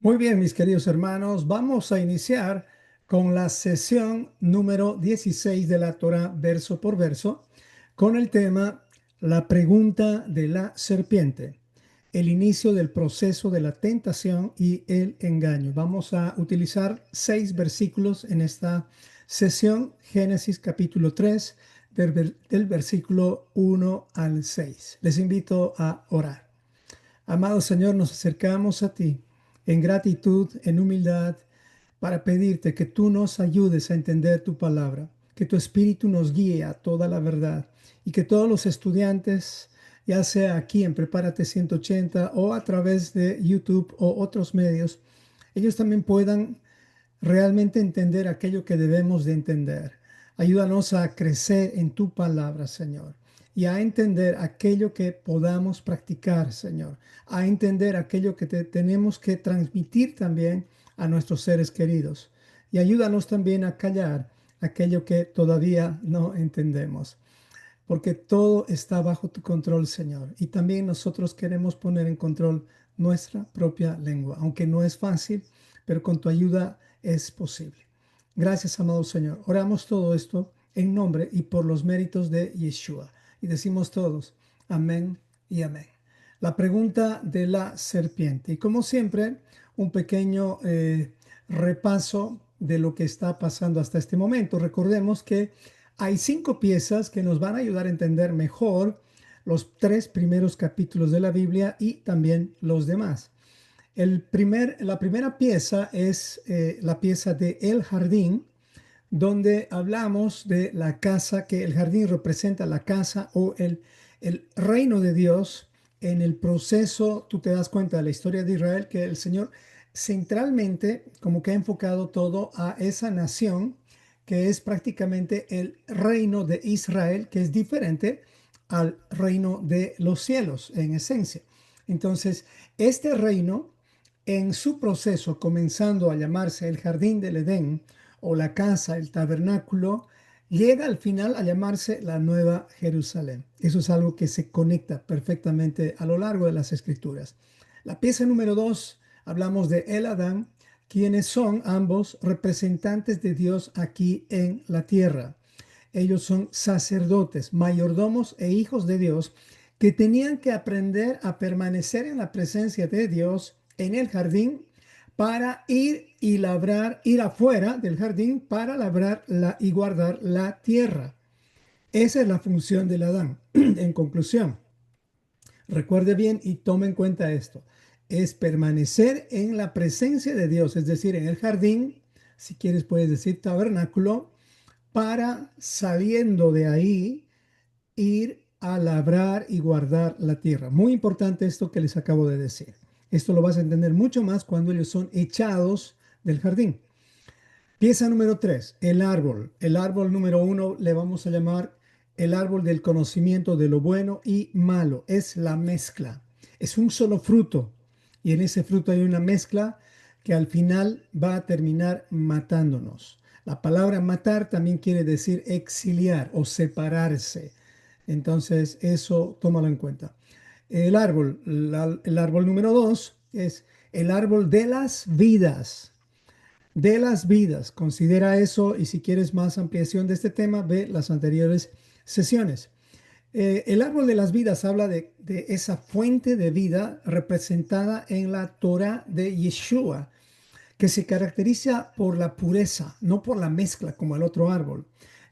Muy bien, mis queridos hermanos, vamos a iniciar con la sesión número 16 de la Torah verso por verso, con el tema La pregunta de la serpiente, el inicio del proceso de la tentación y el engaño. Vamos a utilizar 6 versículos en esta sesión, Génesis capítulo 3, del versículo 1 al 6. Les invito a orar. Amado Señor, nos acercamos a ti en gratitud, en humildad, para pedirte que tú nos ayudes a entender tu palabra, que tu espíritu nos guíe a toda la verdad y que todos los estudiantes, ya sea aquí en Prepárate 180 o a través de YouTube o otros medios, ellos también puedan realmente entender aquello que debemos de entender. Ayúdanos a crecer en tu palabra, Señor, y a entender aquello que podamos practicar, Señor, a entender aquello que tenemos que transmitir también a nuestros seres queridos. Y ayúdanos también a callar aquello que todavía no entendemos, porque todo está bajo tu control, Señor. Y también nosotros queremos poner en control nuestra propia lengua, aunque no es fácil, pero con tu ayuda es posible. Gracias, amado Señor. Oramos todo esto en nombre y por los méritos de Yeshua. Y decimos todos, amén y amén. La pregunta de la serpiente. Y como siempre, un pequeño repaso de lo que está pasando hasta este momento. Recordemos que hay 5 piezas que nos van a ayudar a entender mejor los 3 primeros capítulos de la Biblia y también los demás. La primera pieza es la pieza de El Jardín, donde hablamos de la casa, que el jardín representa la casa o el reino de Dios. En el proceso, tú te das cuenta de la historia de Israel, que el Señor centralmente como que ha enfocado todo a esa nación, que es prácticamente el reino de Israel, que es diferente al reino de los cielos en esencia. Entonces, este reino, en su proceso, comenzando a llamarse el jardín del Edén, o la casa, el tabernáculo, llega al final a llamarse la Nueva Jerusalén. Eso es algo que se conecta perfectamente a lo largo de las escrituras. La pieza número 2, hablamos de El Adán, quienes son ambos representantes de Dios aquí en la tierra. Ellos son sacerdotes, mayordomos e hijos de Dios que tenían que aprender a permanecer en la presencia de Dios en el jardín para ir y labrar, ir afuera del jardín para labrar y guardar la tierra. Esa es la función del Adán. En conclusión, recuerde bien y tome en cuenta esto. Es permanecer en la presencia de Dios, es decir, en el jardín, si quieres puedes decir tabernáculo, para saliendo de ahí ir a labrar y guardar la tierra. Muy importante esto que les acabo de decir. Esto lo vas a entender mucho más cuando ellos son echados del jardín. Pieza número 3, el árbol. El árbol número 1 le vamos a llamar el árbol del conocimiento de lo bueno y malo. Es la mezcla. Es un solo fruto. Y en ese fruto hay una mezcla que al final va a terminar matándonos. La palabra matar también quiere decir exiliar o separarse. Entonces, eso tómalo en cuenta. El árbol número 2 es el árbol de las vidas. De las vidas. Considera eso y si quieres más ampliación de este tema, ve las anteriores sesiones. El árbol de las vidas habla de esa fuente de vida representada en la Torah de Yeshua, que se caracteriza por la pureza, no por la mezcla como el otro árbol.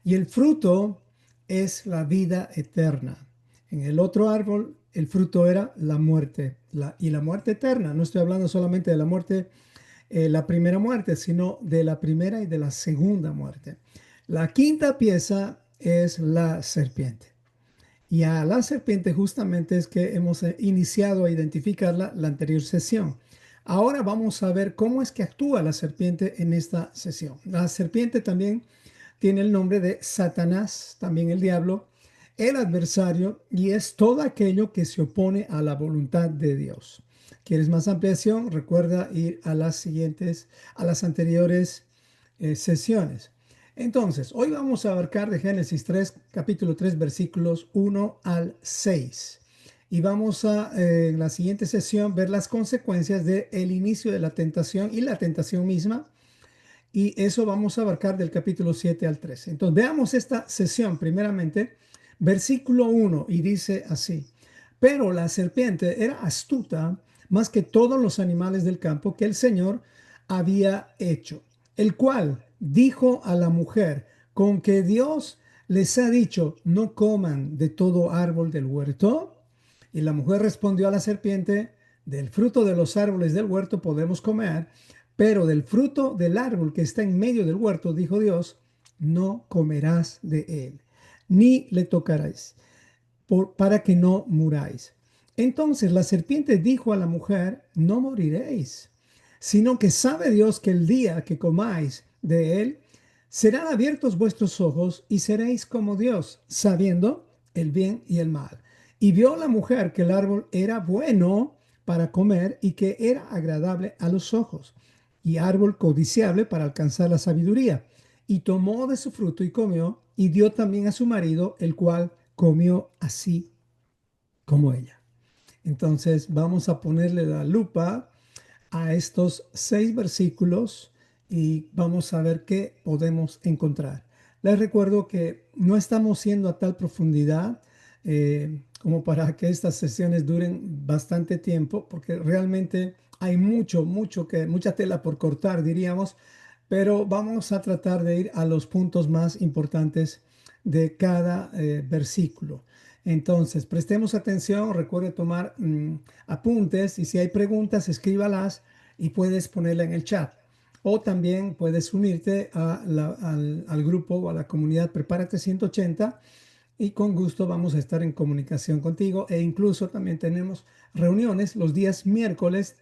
Y el fruto es la vida eterna. En el otro árbol, el fruto era la muerte, y la muerte eterna. No estoy hablando solamente de la muerte, la primera muerte, sino de la primera y de la segunda muerte. La quinta pieza es la serpiente. Y a la serpiente justamente es que hemos iniciado a identificarla la anterior sesión. Ahora vamos a ver cómo es que actúa la serpiente en esta sesión. La serpiente también tiene el nombre de Satanás, también el diablo, el adversario, y es todo aquello que se opone a la voluntad de Dios. ¿Quieres más ampliación? Recuerda ir a las anteriores sesiones. Entonces, hoy vamos a abarcar de Génesis 3, capítulo 3, versículos 1 al 6. y vamos a, en la siguiente sesión, ver las consecuencias del inicio de la tentación y la tentación misma. Y eso vamos a abarcar del capítulo 7 al 13. Entonces, veamos esta sesión primeramente, versículo 1, y dice así: pero la serpiente era astuta más que todos los animales del campo que el Señor había hecho, el cual dijo a la mujer: con que Dios les ha dicho, no coman de todo árbol del huerto. Y la mujer respondió a la serpiente: del fruto de los árboles del huerto podemos comer, pero del fruto del árbol que está en medio del huerto, dijo Dios, no comerás de él, ni le tocaréis, para que no muráis. Entonces la serpiente dijo a la mujer: no moriréis, sino que sabe Dios que el día que comáis de él, serán abiertos vuestros ojos y seréis como Dios, sabiendo el bien y el mal. Y vio la mujer que el árbol era bueno para comer y que era agradable a los ojos, y árbol codiciable para alcanzar la sabiduría. Y tomó de su fruto y comió, y dio también a su marido, el cual comió así como ella. Entonces vamos a ponerle la lupa a estos 6 versículos y vamos a ver qué podemos encontrar. Les recuerdo que no estamos yendo a tal profundidad como para que estas sesiones duren bastante tiempo, porque realmente hay mucha tela por cortar, diríamos, pero vamos a tratar de ir a los puntos más importantes de cada versículo. Entonces, prestemos atención, recuerde tomar apuntes, y si hay preguntas, escríbalas y puedes ponerla en el chat. O también puedes unirte al grupo o a la comunidad Prepárate 180, y con gusto vamos a estar en comunicación contigo, e incluso también tenemos reuniones los días miércoles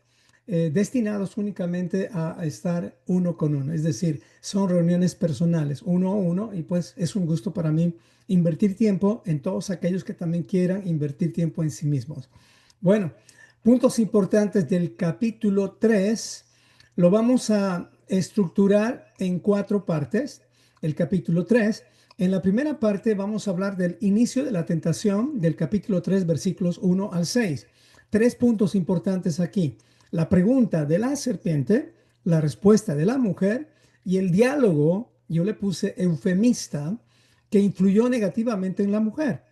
destinados únicamente a estar uno con uno, es decir, son reuniones personales, uno a uno, y pues es un gusto para mí invertir tiempo en todos aquellos que también quieran invertir tiempo en sí mismos. Bueno, puntos importantes del capítulo 3 lo vamos a estructurar en 4 partes. El capítulo 3, en la primera parte vamos a hablar del inicio de la tentación del capítulo 3, versículos 1 al 6. 3 puntos importantes aquí: la pregunta de la serpiente, la respuesta de la mujer y el diálogo, yo le puse eufemista, que influyó negativamente en la mujer.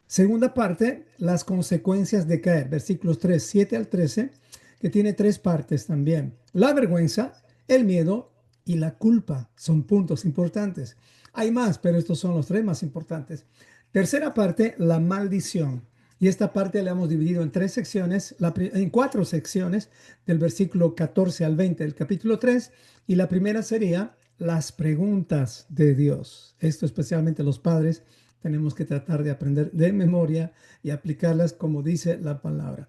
Segunda parte, las consecuencias de caer, versículos 3, 7 al 13, que tiene 3 partes también. La vergüenza, el miedo y la culpa son puntos importantes. Hay más, pero estos son los 3 más importantes. Tercera parte, la maldición. Y esta parte la hemos dividido en 3 secciones, en 4 secciones, del versículo 14 al 20 del capítulo 3. Y la primera sería las preguntas de Dios. Esto especialmente los padres tenemos que tratar de aprender de memoria y aplicarlas como dice la palabra.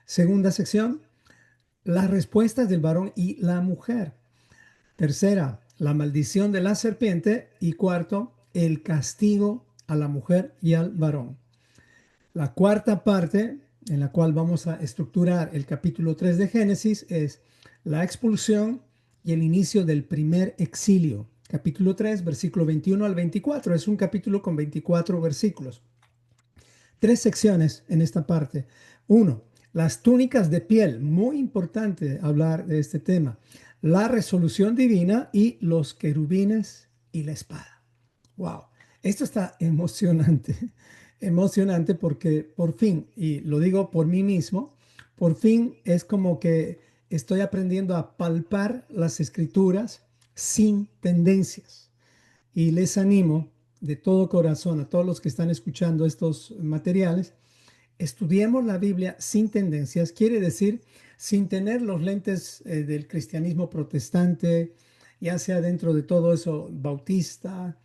Segunda sección, las respuestas del varón y la mujer. Tercera, la maldición de la serpiente. Y cuarto, el castigo a la mujer y al varón. La cuarta parte, en la cual vamos a estructurar el capítulo 3 de Génesis, es la expulsión y el inicio del primer exilio. Capítulo 3, versículo 21 al 24. Es un capítulo con 24 versículos. 3 secciones en esta parte. Uno, las túnicas de piel. Muy importante hablar de este tema. La resolución divina y los querubines y la espada. Wow, esto está emocionante, emocionante, porque por fin, y lo digo por mí mismo, por fin es como que estoy aprendiendo a palpar las escrituras sin tendencias. Y les animo de todo corazón a todos los que están escuchando estos materiales: estudiemos la Biblia sin tendencias. Quiere decir sin tener los lentes del cristianismo protestante, ya sea dentro de todo eso bautista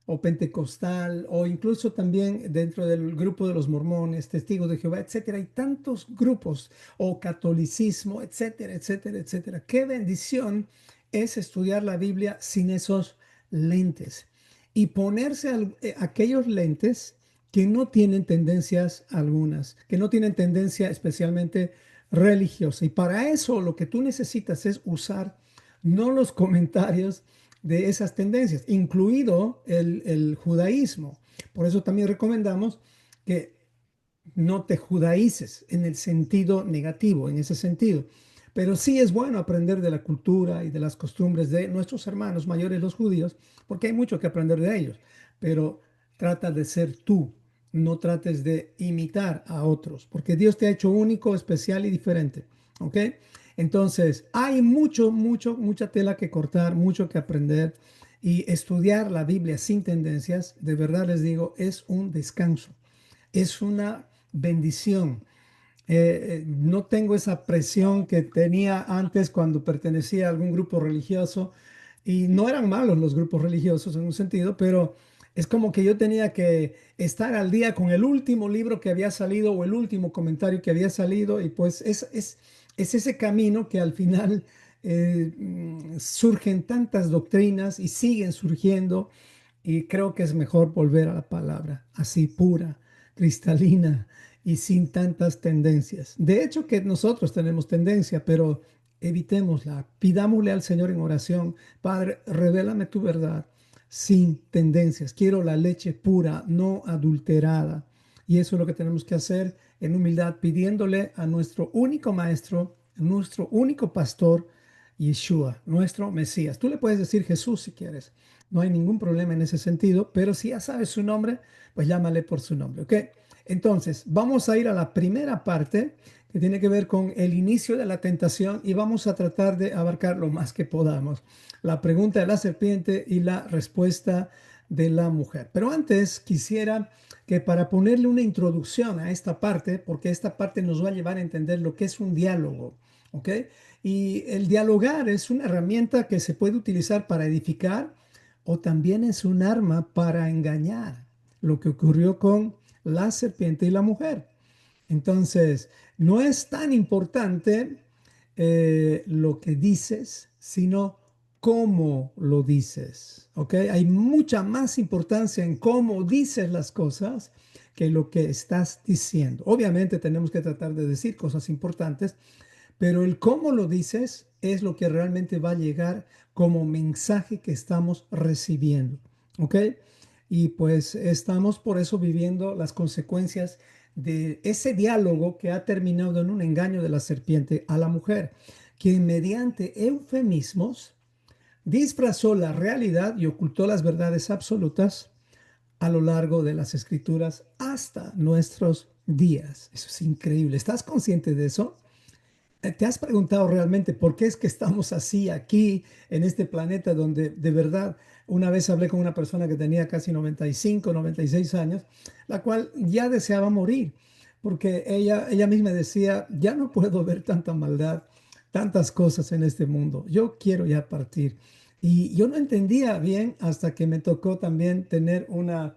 o pentecostal, o incluso también dentro del grupo de los mormones, testigos de Jehová, etcétera. Hay tantos grupos, o catolicismo, etcétera, etcétera, etcétera. Qué bendición es estudiar la Biblia sin esos lentes y ponerse aquellos lentes que no tienen tendencias algunas, que no tienen tendencia especialmente religiosa. Y para eso lo que tú necesitas es usar no los comentarios de esas tendencias, incluido el judaísmo. Por eso también recomendamos que no te judaices en el sentido negativo, en ese sentido. Pero sí es bueno aprender de la cultura y de las costumbres de nuestros hermanos mayores, los judíos, porque hay mucho que aprender de ellos. Pero trata de ser tú, no trates de imitar a otros, porque Dios te ha hecho único, especial y diferente. ¿Ok? Entonces, hay mucha tela que cortar, mucho que aprender y estudiar la Biblia sin tendencias, de verdad les digo, es un descanso, es una bendición. No tengo esa presión que tenía antes cuando pertenecía a algún grupo religioso y no eran malos los grupos religiosos en un sentido, pero es como que yo tenía que estar al día con el último libro que había salido o el último comentario que había salido y pues es ese camino que al final surgen tantas doctrinas y siguen surgiendo y creo que es mejor volver a la palabra así pura, cristalina y sin tantas tendencias. De hecho que nosotros tenemos tendencia, pero evitémosla. Pidámosle al Señor en oración, Padre, revélame tu verdad sin tendencias. Quiero la leche pura, no adulterada. Y eso es lo que tenemos que hacer en humildad, pidiéndole a nuestro único maestro, nuestro único pastor, Yeshua, nuestro Mesías. Tú le puedes decir Jesús si quieres. No hay ningún problema en ese sentido, pero si ya sabes su nombre, pues llámale por su nombre, ¿ok? Entonces, vamos a ir a la primera parte que tiene que ver con el inicio de la tentación y vamos a tratar de abarcar lo más que podamos. La pregunta de la serpiente y la respuesta de la mujer. Pero antes quisiera que para ponerle una introducción a esta parte, porque esta parte nos va a llevar a entender lo que es un diálogo, ¿ok? Y el dialogar es una herramienta que se puede utilizar para edificar o también es un arma para engañar, lo que ocurrió con la serpiente y la mujer. Entonces, no es tan importante lo que dices, sino cómo lo dices. ¿Ok? Hay mucha más importancia en cómo dices las cosas que lo que estás diciendo. Obviamente tenemos que tratar de decir cosas importantes, pero el cómo lo dices es lo que realmente va a llegar como mensaje que estamos recibiendo. ¿Ok? Y pues estamos por eso viviendo las consecuencias de ese diálogo que ha terminado en un engaño de la serpiente a la mujer, quien mediante eufemismos disfrazó la realidad y ocultó las verdades absolutas a lo largo de las escrituras hasta nuestros días. Eso es increíble. ¿Estás consciente de eso? ¿Te has preguntado realmente por qué es que estamos así aquí en este planeta donde de verdad una vez hablé con una persona que tenía casi 95, 96 años, la cual ya deseaba morir, porque ella misma decía, ya no puedo ver tanta maldad, tantas cosas en este mundo, yo quiero ya partir. Y yo no entendía bien hasta que me tocó también tener una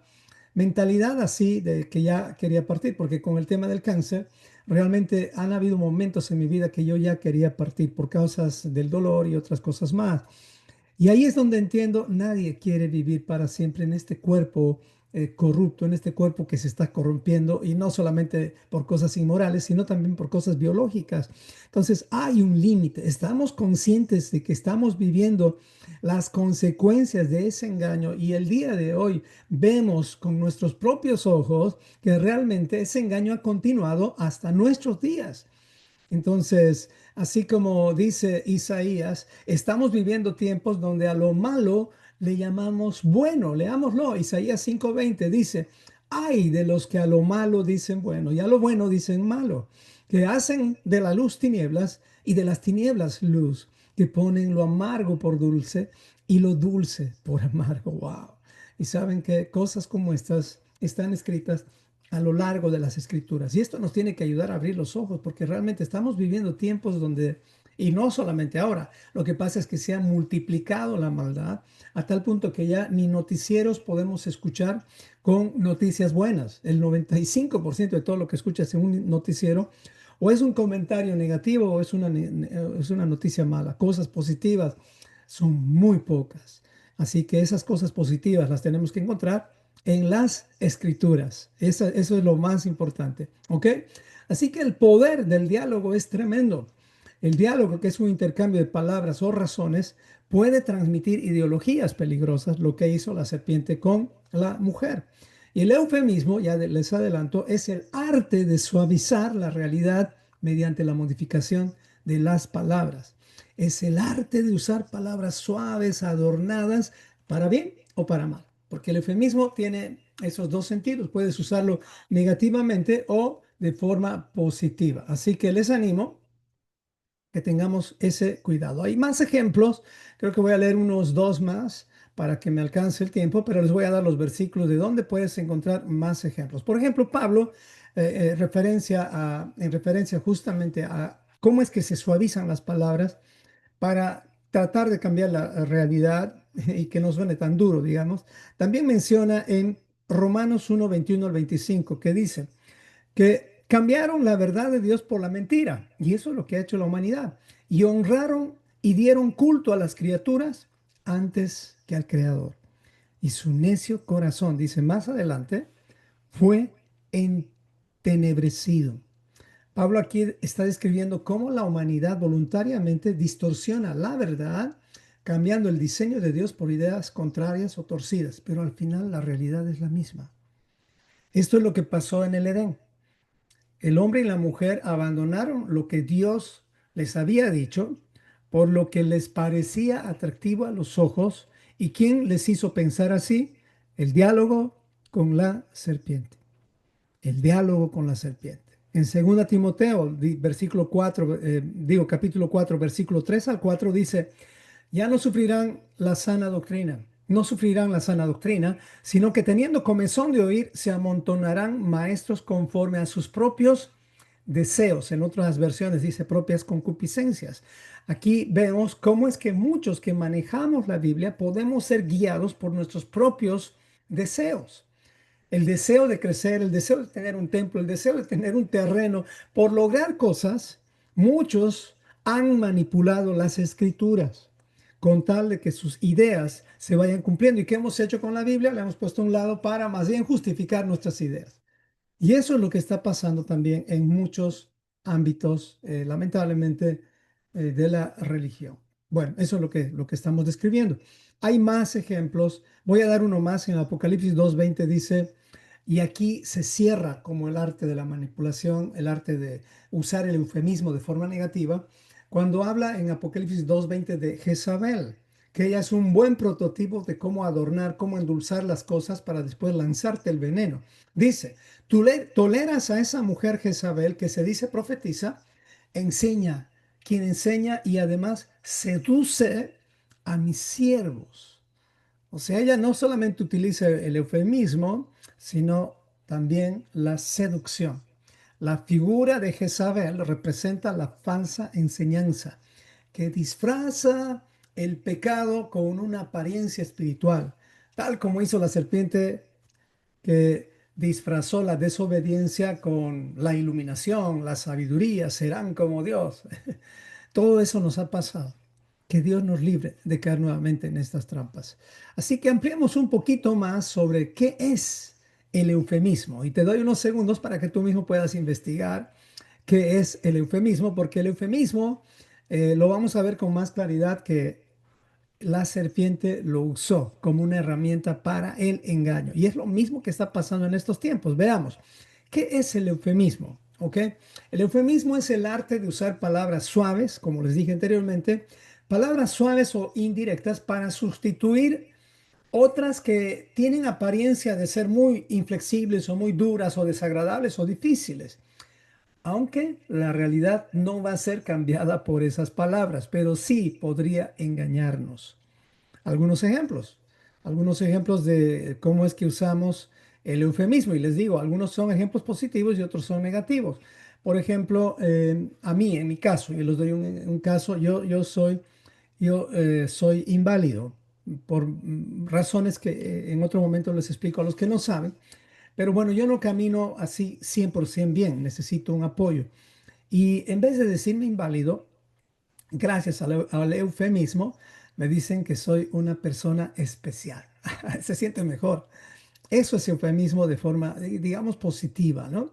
mentalidad así de que ya quería partir, porque con el tema del cáncer, realmente han habido momentos en mi vida que yo ya quería partir por causas del dolor y otras cosas más. Y ahí es donde entiendo, nadie quiere vivir para siempre en este cuerpo corrupto, en este cuerpo que se está corrompiendo y no solamente por cosas inmorales, sino también por cosas biológicas. Entonces hay un límite. Estamos conscientes de que estamos viviendo las consecuencias de ese engaño y el día de hoy vemos con nuestros propios ojos que realmente ese engaño ha continuado hasta nuestros días. Entonces, así como dice Isaías, estamos viviendo tiempos donde a lo malo le llamamos bueno. Leámoslo. Isaías 5:20 dice, ay de los que a lo malo dicen bueno y a lo bueno dicen malo, que hacen de la luz tinieblas y de las tinieblas luz, que ponen lo amargo por dulce y lo dulce por amargo. Wow. Y saben que cosas como estas están escritas a lo largo de las escrituras. Y esto nos tiene que ayudar a abrir los ojos porque realmente estamos viviendo tiempos donde, y no solamente ahora, lo que pasa es que se ha multiplicado la maldad a tal punto que ya ni noticieros podemos escuchar con noticias buenas. El 95% de todo lo que escuchas en un noticiero o es un comentario negativo o es una noticia mala. Cosas positivas son muy pocas. Así que esas cosas positivas las tenemos que encontrar en las escrituras. Eso es lo más importante. ¿Ok? Así que el poder del diálogo es tremendo. El diálogo, que es un intercambio de palabras o razones, puede transmitir ideologías peligrosas, lo que hizo la serpiente con la mujer. Y el eufemismo, ya les adelanto, es el arte de suavizar la realidad mediante la modificación de las palabras. Es el arte de usar palabras suaves, adornadas, para bien o para mal. Porque el eufemismo tiene esos dos sentidos. Puedes usarlo negativamente o de forma positiva. Así que les animo que tengamos ese cuidado. Hay más ejemplos, creo que voy a leer unos dos más para que me alcance el tiempo, pero les voy a dar los versículos de donde puedes encontrar más ejemplos. Por ejemplo, Pablo, en referencia justamente a cómo es que se suavizan las palabras para tratar de cambiar la realidad y que no suene tan duro, digamos, también menciona en Romanos 1, 21 al 25, que dice, que cambiaron la verdad de Dios por la mentira. Y eso es lo que ha hecho la humanidad. Y honraron y dieron culto a las criaturas antes que al Creador. Y su necio corazón, dice más adelante, fue entenebrecido. Pablo aquí está describiendo cómo la humanidad voluntariamente distorsiona la verdad, cambiando el diseño de Dios por ideas contrarias o torcidas, pero al final la realidad es la misma. Esto es lo que pasó en el Edén. El hombre y la mujer abandonaron lo que Dios les había dicho por lo que les parecía atractivo a los ojos. ¿Y quién les hizo pensar así? El diálogo con la serpiente. El diálogo con la serpiente. En 2 Timoteo, versículo 4, capítulo 4, versículo 3 al 4 dice, ya no sufrirán la sana doctrina, no sufrirán la sana doctrina, sino que teniendo comezón de oír, se amontonarán maestros conforme a sus propios deseos. En otras versiones dice propias concupiscencias. Aquí vemos cómo es que muchos que manejamos la Biblia podemos ser guiados por nuestros propios deseos. El deseo de crecer, el deseo de tener un templo, el deseo de tener un terreno, por lograr cosas, muchos han manipulado las escrituras con tal de que sus ideas se vayan cumpliendo. ¿Y qué hemos hecho con la Biblia? La hemos puesto a un lado para más bien justificar nuestras ideas. Y eso es lo que está pasando también en muchos ámbitos, lamentablemente, de la religión. Bueno, eso es lo que estamos describiendo. Hay más ejemplos. Voy a dar uno más en Apocalipsis 2:20 dice, y aquí se cierra como el arte de la manipulación, el arte de usar el eufemismo de forma negativa, cuando habla en Apocalipsis 2:20 de Jezabel, que ella es un buen prototipo de cómo adornar, cómo endulzar las cosas para después lanzarte el veneno. Dice, tú toleras a esa mujer Jezabel que se dice profetiza, enseña, quien enseña y además seduce a mis siervos. O sea, ella no solamente utiliza el eufemismo, sino también la seducción. La figura de Jezabel representa la falsa enseñanza que disfraza el pecado con una apariencia espiritual, tal como hizo la serpiente que disfrazó la desobediencia con la iluminación, la sabiduría, serán como Dios. Todo eso nos ha pasado. Que Dios nos libre de caer nuevamente en estas trampas. Así que ampliemos un poquito más sobre qué es el eufemismo. Y te doy unos segundos para que tú mismo puedas investigar qué es el eufemismo, porque el eufemismo lo vamos a ver con más claridad que la serpiente lo usó como una herramienta para el engaño. Y es lo mismo que está pasando en estos tiempos. Veamos, ¿qué es el eufemismo? ¿Ok? El eufemismo es el arte de usar palabras suaves, como les dije anteriormente, palabras suaves o indirectas para sustituir otras que tienen apariencia de ser muy inflexibles o muy duras o desagradables o difíciles. Aunque la realidad no va a ser cambiada por esas palabras, pero sí podría engañarnos. Algunos ejemplos de cómo es que usamos el eufemismo. Y les digo, algunos son ejemplos positivos y otros son negativos. Por ejemplo, a mí, en mi caso, yo les doy un caso, yo soy inválido por razones que en otro momento les explico a los que no saben. Pero bueno, yo no camino así 100% bien, necesito un apoyo. Y en vez de decirme inválido, gracias al eufemismo, me dicen que soy una persona especial. Se siente mejor. Eso es eufemismo de forma, digamos, positiva, ¿no?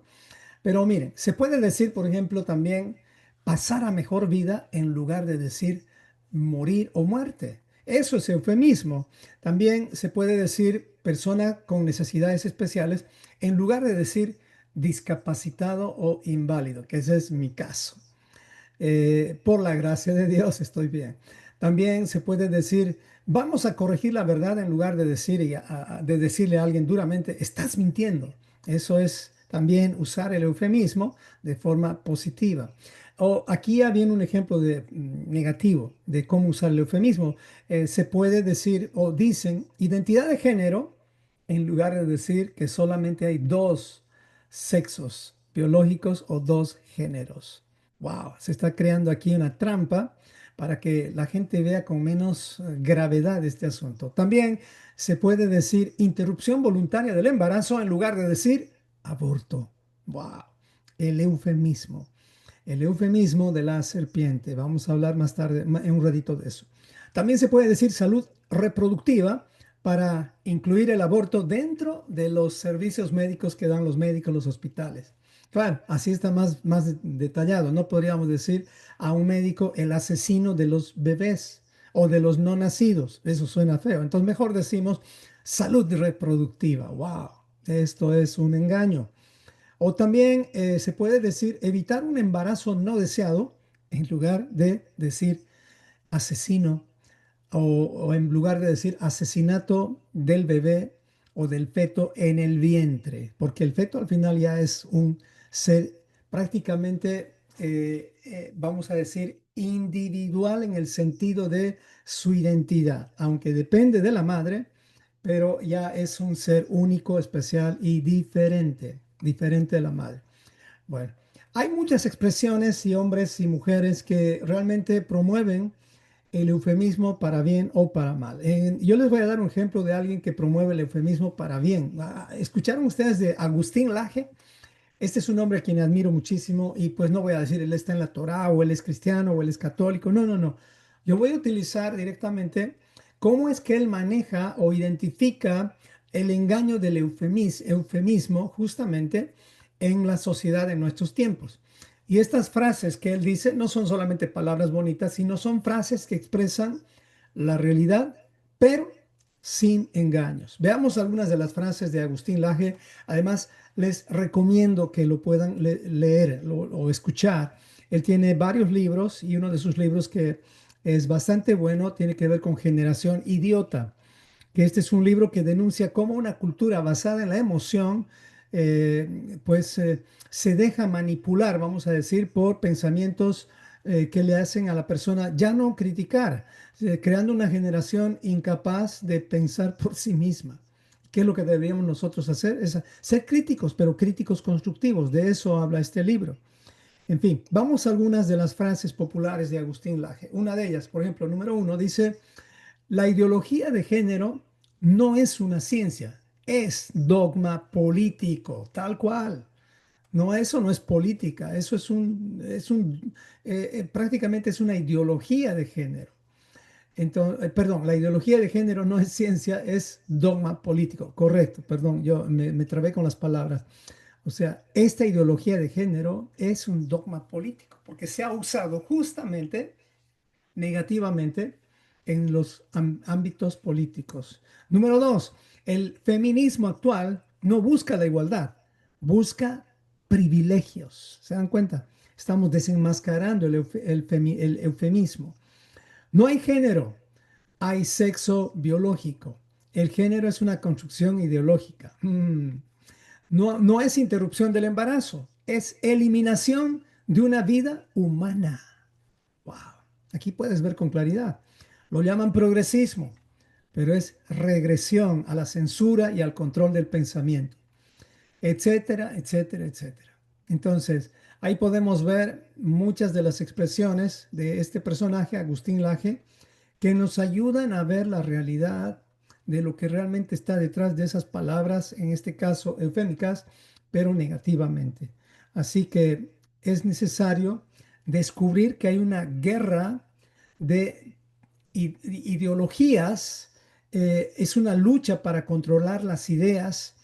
Pero miren, se puede decir, por ejemplo, también pasar a mejor vida en lugar de decir morir o muerte. Eso es eufemismo. También se puede decir persona con necesidades especiales, en lugar de decir discapacitado o inválido, que ese es mi caso. Por la gracia de Dios estoy bien. También se puede decir, vamos a corregir la verdad en lugar de decir, de decirle a alguien duramente, estás mintiendo. Eso es también usar el eufemismo de forma positiva. O aquí ya viene un ejemplo de negativo de cómo usar el eufemismo. Se puede decir o dicen identidad de género en lugar de decir que solamente hay dos sexos biológicos o dos géneros. Wow, se está creando aquí una trampa para que la gente vea con menos gravedad este asunto. También se puede decir interrupción voluntaria del embarazo en lugar de decir aborto. Wow, el eufemismo. El eufemismo de la serpiente. Vamos a hablar más tarde, en un ratito de eso. También se puede decir salud reproductiva para incluir el aborto dentro de los servicios médicos que dan los médicos, los hospitales. Claro, así está más detallado. No podríamos decir a un médico el asesino de los bebés o de los no nacidos. Eso suena feo. Entonces mejor decimos salud reproductiva. Wow, esto es un engaño. O también se puede decir evitar un embarazo no deseado en lugar de decir asesino o en lugar de decir asesinato del bebé o del feto en el vientre, porque el feto al final ya es un ser prácticamente, vamos a decir, individual en el sentido de su identidad, aunque depende de la madre, pero ya es un ser único, especial y diferente, diferente de la madre. Bueno, hay muchas expresiones y hombres y mujeres que realmente promueven el eufemismo para bien o para mal. Yo les voy a dar un ejemplo de alguien que promueve el eufemismo para bien. ¿Escucharon ustedes de Agustín Laje? Este es un hombre a quien admiro muchísimo y pues no voy a decir él está en la Torá o él es cristiano o él es católico. No, no, no. Yo voy a utilizar directamente cómo es que él maneja o identifica el engaño del eufemismo justamente en la sociedad en nuestros tiempos. Y estas frases que él dice no son solamente palabras bonitas, sino son frases que expresan la realidad, pero sin engaños. Veamos algunas de las frases de Agustín Laje. Además, les recomiendo que lo puedan leer o escuchar. Él tiene varios libros y uno de sus libros que es bastante bueno tiene que ver con Generación Idiota, que este es un libro que denuncia cómo una cultura basada en la emoción, pues se deja manipular, vamos a decir, por pensamientos que le hacen a la persona ya no criticar, creando una generación incapaz de pensar por sí misma. ¿Qué es lo que deberíamos nosotros hacer? Es ser críticos, pero críticos constructivos. De eso habla este libro. En fin, vamos a algunas de las frases populares de Agustín Laje. Una de ellas, por ejemplo, número uno, dice, la ideología de género no es una ciencia, es dogma político, tal cual. No, eso no es política, eso prácticamente es una ideología de género. Entonces, perdón, la ideología de género no es ciencia, es dogma político. Correcto, perdón, yo me trabé con las palabras. O sea, esta ideología de género es un dogma político, porque se ha usado justamente negativamente en los ámbitos políticos. Número dos, el feminismo actual no busca la igualdad, busca privilegios. ¿Se dan cuenta? Estamos desenmascarando el eufemismo. No hay género, hay sexo biológico. El género es una construcción ideológica. No, no es interrupción del embarazo, es eliminación de una vida humana. Wow, aquí puedes ver con claridad. Lo llaman progresismo, pero es regresión a la censura y al control del pensamiento, etcétera, etcétera, etcétera. Entonces, ahí podemos ver muchas de las expresiones de este personaje, Agustín Laje, que nos ayudan a ver la realidad de lo que realmente está detrás de esas palabras, en este caso eufémicas, pero negativamente. Así que es necesario descubrir que hay una guerra de ideologías, es una lucha para controlar las ideas,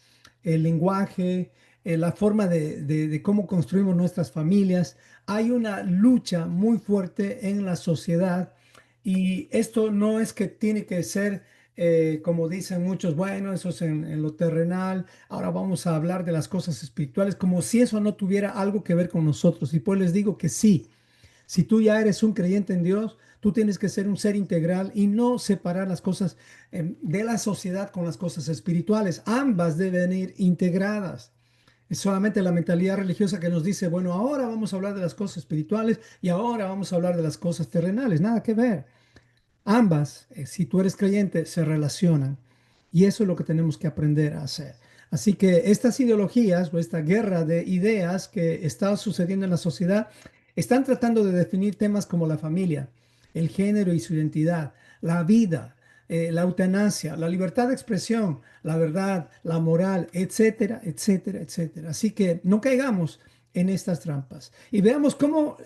el lenguaje, la forma de cómo construimos nuestras familias. Hay una lucha muy fuerte en la sociedad y esto no es que tiene que ser como dicen muchos, bueno, eso es en lo terrenal, ahora vamos a hablar de las cosas espirituales, como si eso no tuviera algo que ver con nosotros. Y pues les digo que sí, si tú ya eres un creyente en Dios, tú tienes que ser un ser integral y no separar las cosas de la sociedad con las cosas espirituales. Ambas deben ir integradas. Es solamente la mentalidad religiosa que nos dice, bueno, ahora vamos a hablar de las cosas espirituales y ahora vamos a hablar de las cosas terrenales. Nada que ver. Ambas, si tú eres creyente, se relacionan y eso es lo que tenemos que aprender a hacer. Así que estas ideologías o esta guerra de ideas que está sucediendo en la sociedad están tratando de definir temas como la familia, el género y su identidad, la vida, la eutanasia, la libertad de expresión, la verdad, la moral, etcétera, etcétera, etcétera. Así que no caigamos en estas trampas y veamos cómo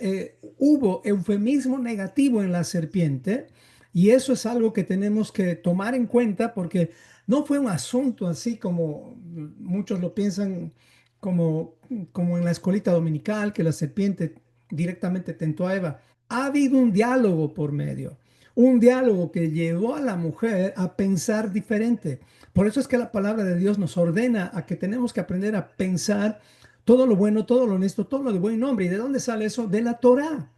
hubo eufemismo negativo en la serpiente y eso es algo que tenemos que tomar en cuenta porque no fue un asunto así como muchos lo piensan, como, como en la escuelita dominical, que la serpiente directamente tentó a Eva. Ha habido un diálogo por medio, un diálogo que llevó a la mujer a pensar diferente. Por eso es que la palabra de Dios nos ordena a que tenemos que aprender a pensar todo lo bueno, todo lo honesto, todo lo de buen nombre. ¿Y de dónde sale eso? De la Torá.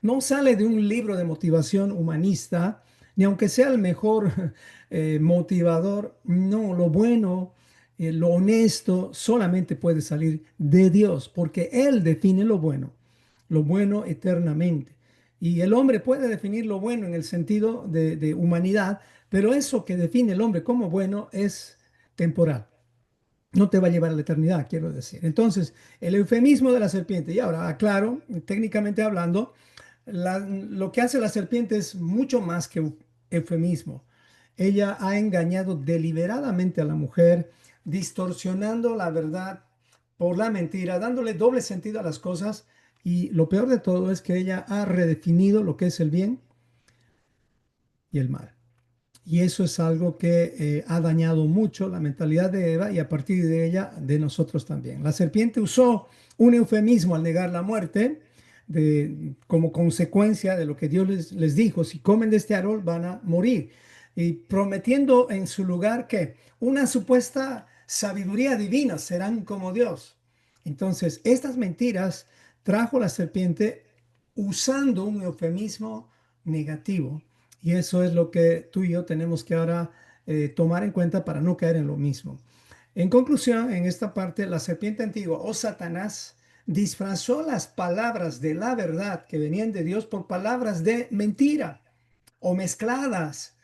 No sale de un libro de motivación humanista, ni aunque sea el mejor motivador. No, lo bueno, lo honesto, solamente puede salir de Dios, porque Él define lo bueno eternamente. Y el hombre puede definir lo bueno en el sentido de humanidad, pero eso que define el hombre como bueno es temporal. No te va a llevar a la eternidad, quiero decir. Entonces, el eufemismo de la serpiente, y ahora aclaro, técnicamente hablando, lo que hace la serpiente es mucho más que un eufemismo. Ella ha engañado deliberadamente a la mujer, distorsionando la verdad por la mentira, dándole doble sentido a las cosas. Y lo peor de todo es que ella ha redefinido lo que es el bien y el mal. Y eso es algo que ha dañado mucho la mentalidad de Eva y a partir de ella de nosotros también. La serpiente usó un eufemismo al negar la muerte como consecuencia de lo que Dios les dijo, si comen de este árbol van a morir. Y prometiendo en su lugar que una supuesta sabiduría divina serán como Dios. Entonces, estas mentiras trajo la serpiente usando un eufemismo negativo y eso es lo que tú y yo tenemos que ahora tomar en cuenta para no caer en lo mismo. En conclusión, en esta parte, la serpiente antigua o Satanás disfrazó las palabras de la verdad que venían de Dios por palabras de mentira o mezcladas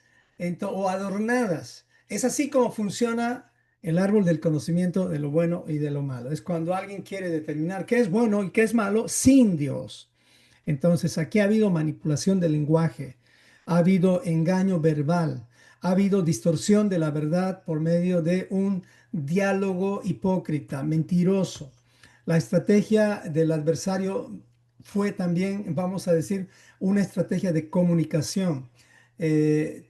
o adornadas. Es así como funciona el árbol del conocimiento de lo bueno y de lo malo. Es cuando alguien quiere determinar qué es bueno y qué es malo sin Dios. Entonces, aquí ha habido manipulación del lenguaje, ha habido engaño verbal, ha habido distorsión de la verdad por medio de un diálogo hipócrita, mentiroso. La estrategia del adversario fue también, vamos a decir, una estrategia de comunicación.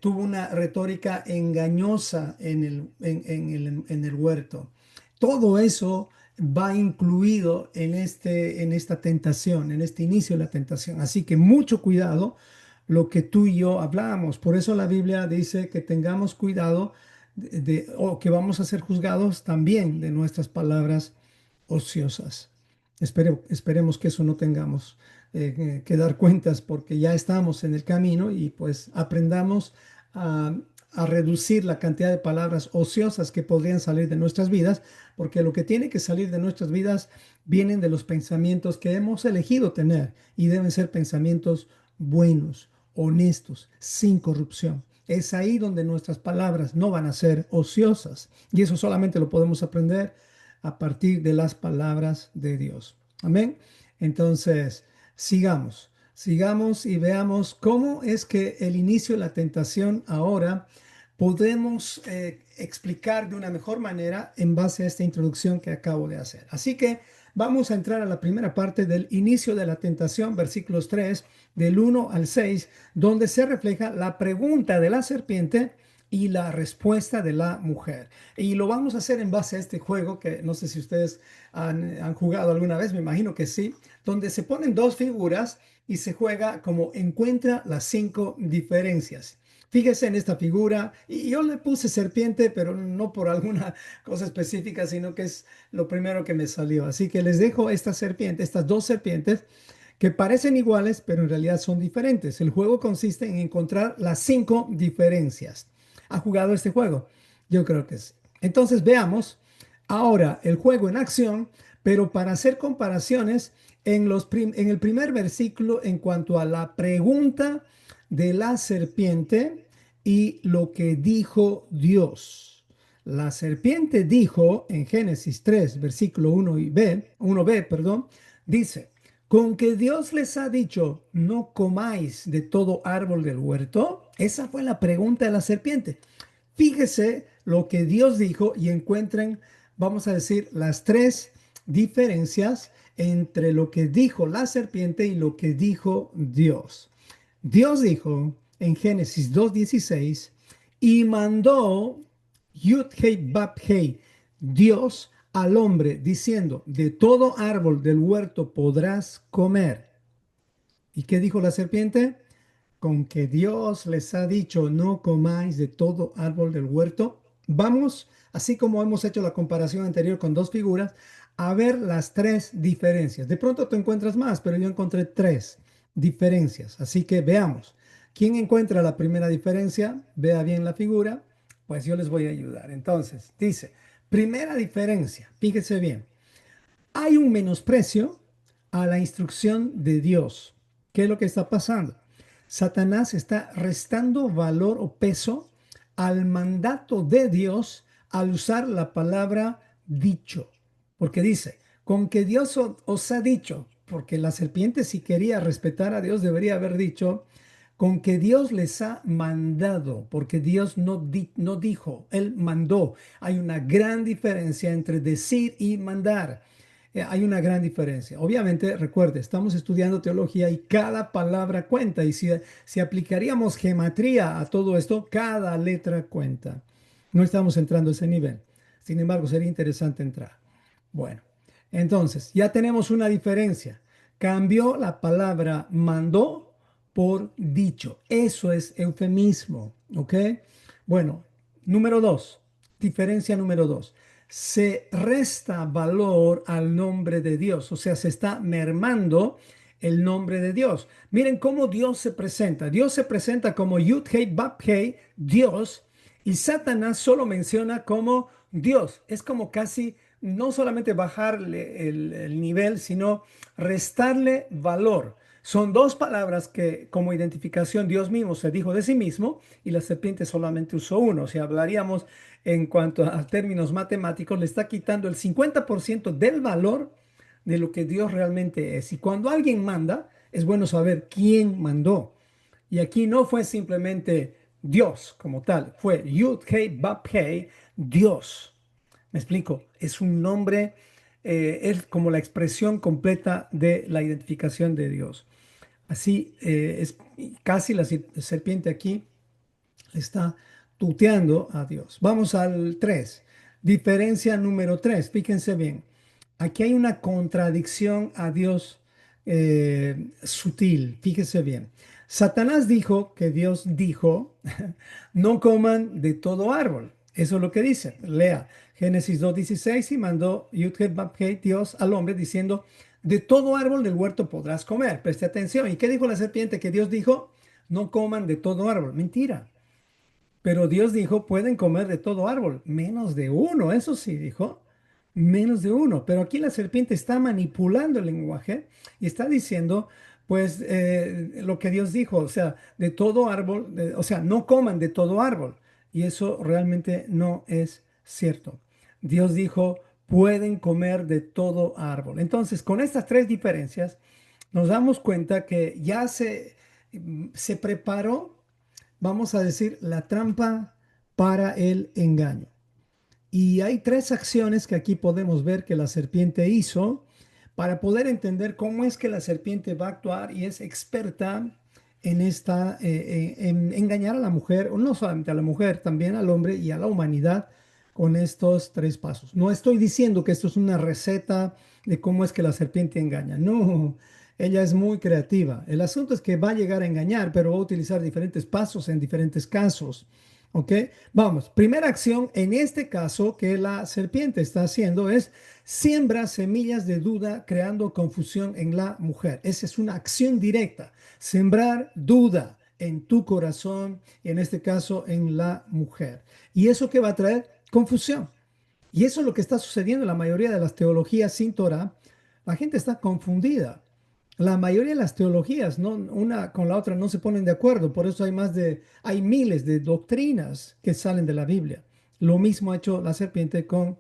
Tuvo una retórica engañosa en el huerto. Todo eso va incluido en esta tentación, en este inicio de la tentación. Así que mucho cuidado lo que tú y yo hablábamos. Por eso la Biblia dice que tengamos cuidado o que vamos a ser juzgados también de nuestras palabras ociosas. Esperemos que eso no tengamos que dar cuentas porque ya estamos en el camino y pues aprendamos a, a reducir la cantidad de palabras ociosas que podrían salir de nuestras vidas, porque lo que tiene que salir de nuestras vidas vienen de los pensamientos que hemos elegido tener y deben ser pensamientos buenos, honestos, sin corrupción. Es ahí donde nuestras palabras no van a ser ociosas y eso solamente lo podemos aprender a partir de las palabras de Dios. Amén. Entonces, sigamos y veamos cómo es que el inicio de la tentación ahora podemos explicar de una mejor manera en base a esta introducción que acabo de hacer. Así que vamos a entrar a la primera parte del inicio de la tentación, versículos 3, del 1 al 6, donde se refleja la pregunta de la serpiente y la respuesta de la mujer. Y lo vamos a hacer en base a este juego que no sé si ustedes han jugado alguna vez, me imagino que sí, donde se ponen dos figuras y se juega como encuentra las cinco diferencias. Fíjese en esta figura, y yo le puse serpiente, pero no por alguna cosa específica, sino que es lo primero que me salió. Así que les dejo esta serpiente, estas dos serpientes que parecen iguales, pero en realidad son diferentes. El juego consiste en encontrar las cinco diferencias. ¿Ha jugado este juego? Yo creo que sí. Entonces veamos ahora el juego en acción, pero para hacer comparaciones en el primer versículo en cuanto a la pregunta de la serpiente y lo que dijo Dios. La serpiente dijo en Génesis 3, versículo 1b, perdón, dice, con que Dios les ha dicho, no comáis de todo árbol del huerto. Esa fue la pregunta de la serpiente. Fíjese lo que Dios dijo y encuentren, vamos a decir, las tres diferencias entre lo que dijo la serpiente y lo que dijo Dios. Dios dijo en Génesis 2:16, y mandó Yud-Hei Bab-Hei, Dios al hombre, diciendo, de todo árbol del huerto podrás comer. ¿Y qué dijo la serpiente? Con que Dios les ha dicho, no comáis de todo árbol del huerto. Vamos, así como hemos hecho la comparación anterior con dos figuras, a ver las tres diferencias. De pronto tú encuentras más, pero yo encontré tres diferencias. Así que veamos. ¿Quién encuentra la primera diferencia? Vea bien la figura, pues yo les voy a ayudar. Entonces, dice, primera diferencia, fíjese bien. Hay un menosprecio a la instrucción de Dios. ¿Qué es lo que está pasando? Satanás está restando valor o peso al mandato de Dios al usar la palabra dicho. Porque dice, con que Dios os ha dicho, porque la serpiente si quería respetar a Dios debería haber dicho, con que Dios les ha mandado, porque Dios no dijo, Él mandó. Hay una gran diferencia entre decir y mandar. Hay una gran diferencia. Obviamente, recuerde, estamos estudiando teología y cada palabra cuenta. Y si aplicaríamos gematría a todo esto, cada letra cuenta. No estamos entrando a ese nivel. Sin embargo, sería interesante entrar. Bueno, entonces, ya tenemos una diferencia. Cambió la palabra mandó por dicho. Eso es eufemismo, ¿ok? Bueno, número dos, diferencia número dos. Se resta valor al nombre de Dios, o sea, se está mermando el nombre de Dios. Miren cómo Dios se presenta. Dios se presenta como Yud-Hei Bab-Hei, Dios, y Satanás solo menciona como Dios. Es como casi no solamente bajarle el nivel, sino restarle valor. Son dos palabras que como identificación Dios mismo se dijo de sí mismo y la serpiente solamente usó uno. Si hablaríamos en cuanto a términos matemáticos, le está quitando el 50% del valor de lo que Dios realmente es. Y cuando alguien manda, es bueno saber quién mandó. Y aquí no fue simplemente Dios como tal, fue Yud-Hei Bab-Hei, Dios. ¿Me explico? Es un nombre, es como la expresión completa de la identificación de Dios. Así es casi la serpiente aquí está tuteando a Dios. Vamos al 3. Diferencia número 3. Fíjense bien. Aquí hay una contradicción a Dios sutil. Fíjense bien. Satanás dijo que Dios dijo, no coman de todo árbol. Eso es lo que dice. Lea Génesis 2:16 y mandó Yud-Heh-Vah-Heh, Dios al hombre diciendo, de todo árbol del huerto podrás comer. Preste atención. ¿Y qué dijo la serpiente? Que Dios dijo, no coman de todo árbol. Mentira. Pero Dios dijo, pueden comer de todo árbol, menos de uno, eso sí dijo, menos de uno. Pero aquí la serpiente está manipulando el lenguaje y está diciendo, pues, lo que Dios dijo, o sea, de todo árbol, o sea, no coman de todo árbol. Y eso realmente no es cierto. Dios dijo, pueden comer de todo árbol. Entonces, con estas tres diferencias, nos damos cuenta que ya se preparó, vamos a decir, la trampa para el engaño. Y hay tres acciones que aquí podemos ver que la serpiente hizo para poder entender cómo es que la serpiente va a actuar y es experta en en engañar a la mujer, o no solamente a la mujer, también al hombre y a la humanidad con estos tres pasos. No estoy diciendo que esto es una receta de cómo es que la serpiente engaña, no, Ella es muy creativa. El asunto es que va a llegar a engañar, pero va a utilizar diferentes pasos en diferentes casos. ¿Ok? Vamos, primera acción en este caso que la serpiente está haciendo es siembra semillas de duda creando confusión en la mujer. Esa es una acción directa. Sembrar duda en tu corazón y en este caso en la mujer. ¿Y eso qué va a traer? Confusión. Y eso es lo que está sucediendo en la mayoría de las teologías sin Torah. La gente está confundida. La mayoría de las teologías, ¿no? Una con la otra no se ponen de acuerdo. Por eso hay miles de doctrinas que salen de la Biblia. Lo mismo ha hecho la serpiente con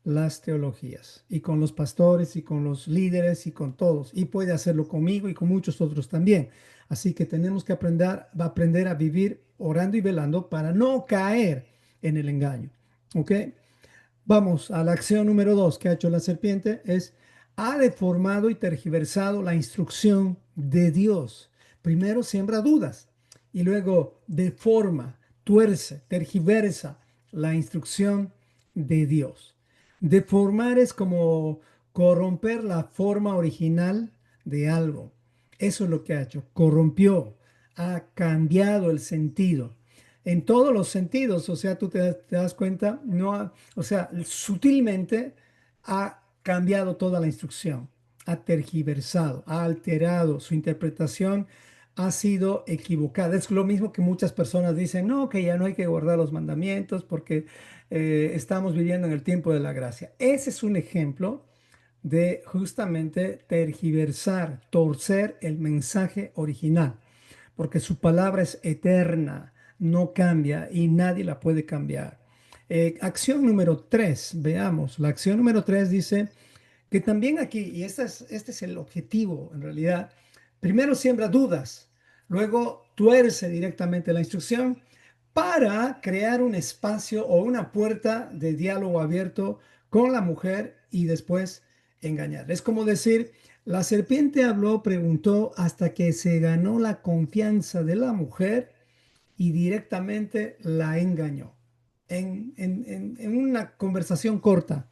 las teologías y con los pastores y con los líderes y con todos. Y puede hacerlo conmigo y con muchos otros también. Así que tenemos que aprender a vivir orando y velando para no caer en el engaño. ¿Ok? Vamos a la acción número 2 que ha hecho la serpiente es, ha deformado y tergiversado la instrucción de Dios. Primero siembra dudas y luego deforma, tuerce, tergiversa la instrucción de Dios. Deformar es como corromper la forma original de algo. Eso es lo que ha hecho. Corrompió, ha cambiado el sentido en todos los sentidos, o sea, te das cuenta, o sea, sutilmente ha cambiado toda la instrucción, ha tergiversado, ha alterado su interpretación, ha sido equivocada. Es lo mismo que muchas personas dicen, no, que ya no hay que guardar los mandamientos porque estamos viviendo en el tiempo de la gracia. Ese es un ejemplo de justamente tergiversar, torcer el mensaje original porque su palabra es eterna, no cambia y nadie la puede cambiar. Acción número 3, veamos, la acción número 3 dice que también aquí, y este es el objetivo en realidad, primero siembra dudas, luego tuerce directamente la instrucción para crear un espacio o una puerta de diálogo abierto con la mujer y después engañar. Es como decir, la serpiente habló, preguntó hasta que se ganó la confianza de la mujer y directamente la engañó en una conversación corta.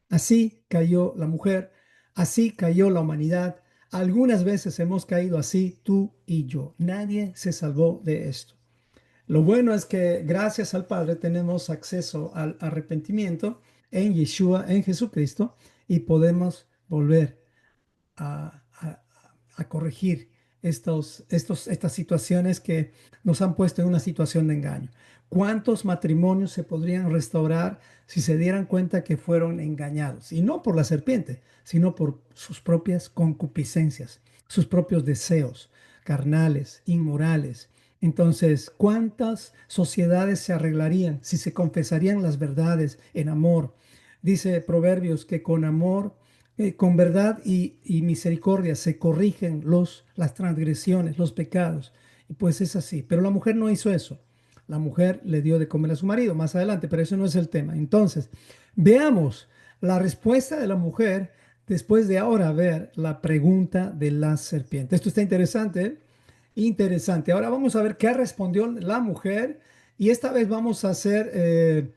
Así cayó la mujer, así cayó la humanidad. Algunas veces hemos caído así, tú y yo. Nadie se salvó de esto. Lo bueno es que gracias al Padre tenemos acceso al arrepentimiento en Yeshua, en Jesucristo, y podemos volver a, a- a corregir estas situaciones que nos han puesto en una situación de engaño. ¿Cuántos matrimonios se podrían restaurar si se dieran cuenta que fueron engañados? Y no por la serpiente, sino por sus propias concupiscencias, sus propios deseos carnales, inmorales. Entonces, ¿cuántas sociedades se arreglarían si se confesarían las verdades en amor? Dice Proverbios que con amor con verdad y misericordia se corrigen las transgresiones, los pecados. Y pues es así. Pero la mujer no hizo eso. La mujer le dio de comer a su marido más adelante, pero eso no es el tema. Entonces, veamos la respuesta de la mujer después de ahora ver la pregunta de la serpiente. Esto está interesante, ¿eh? Interesante. Ahora vamos a ver qué respondió la mujer y esta vez vamos a hacer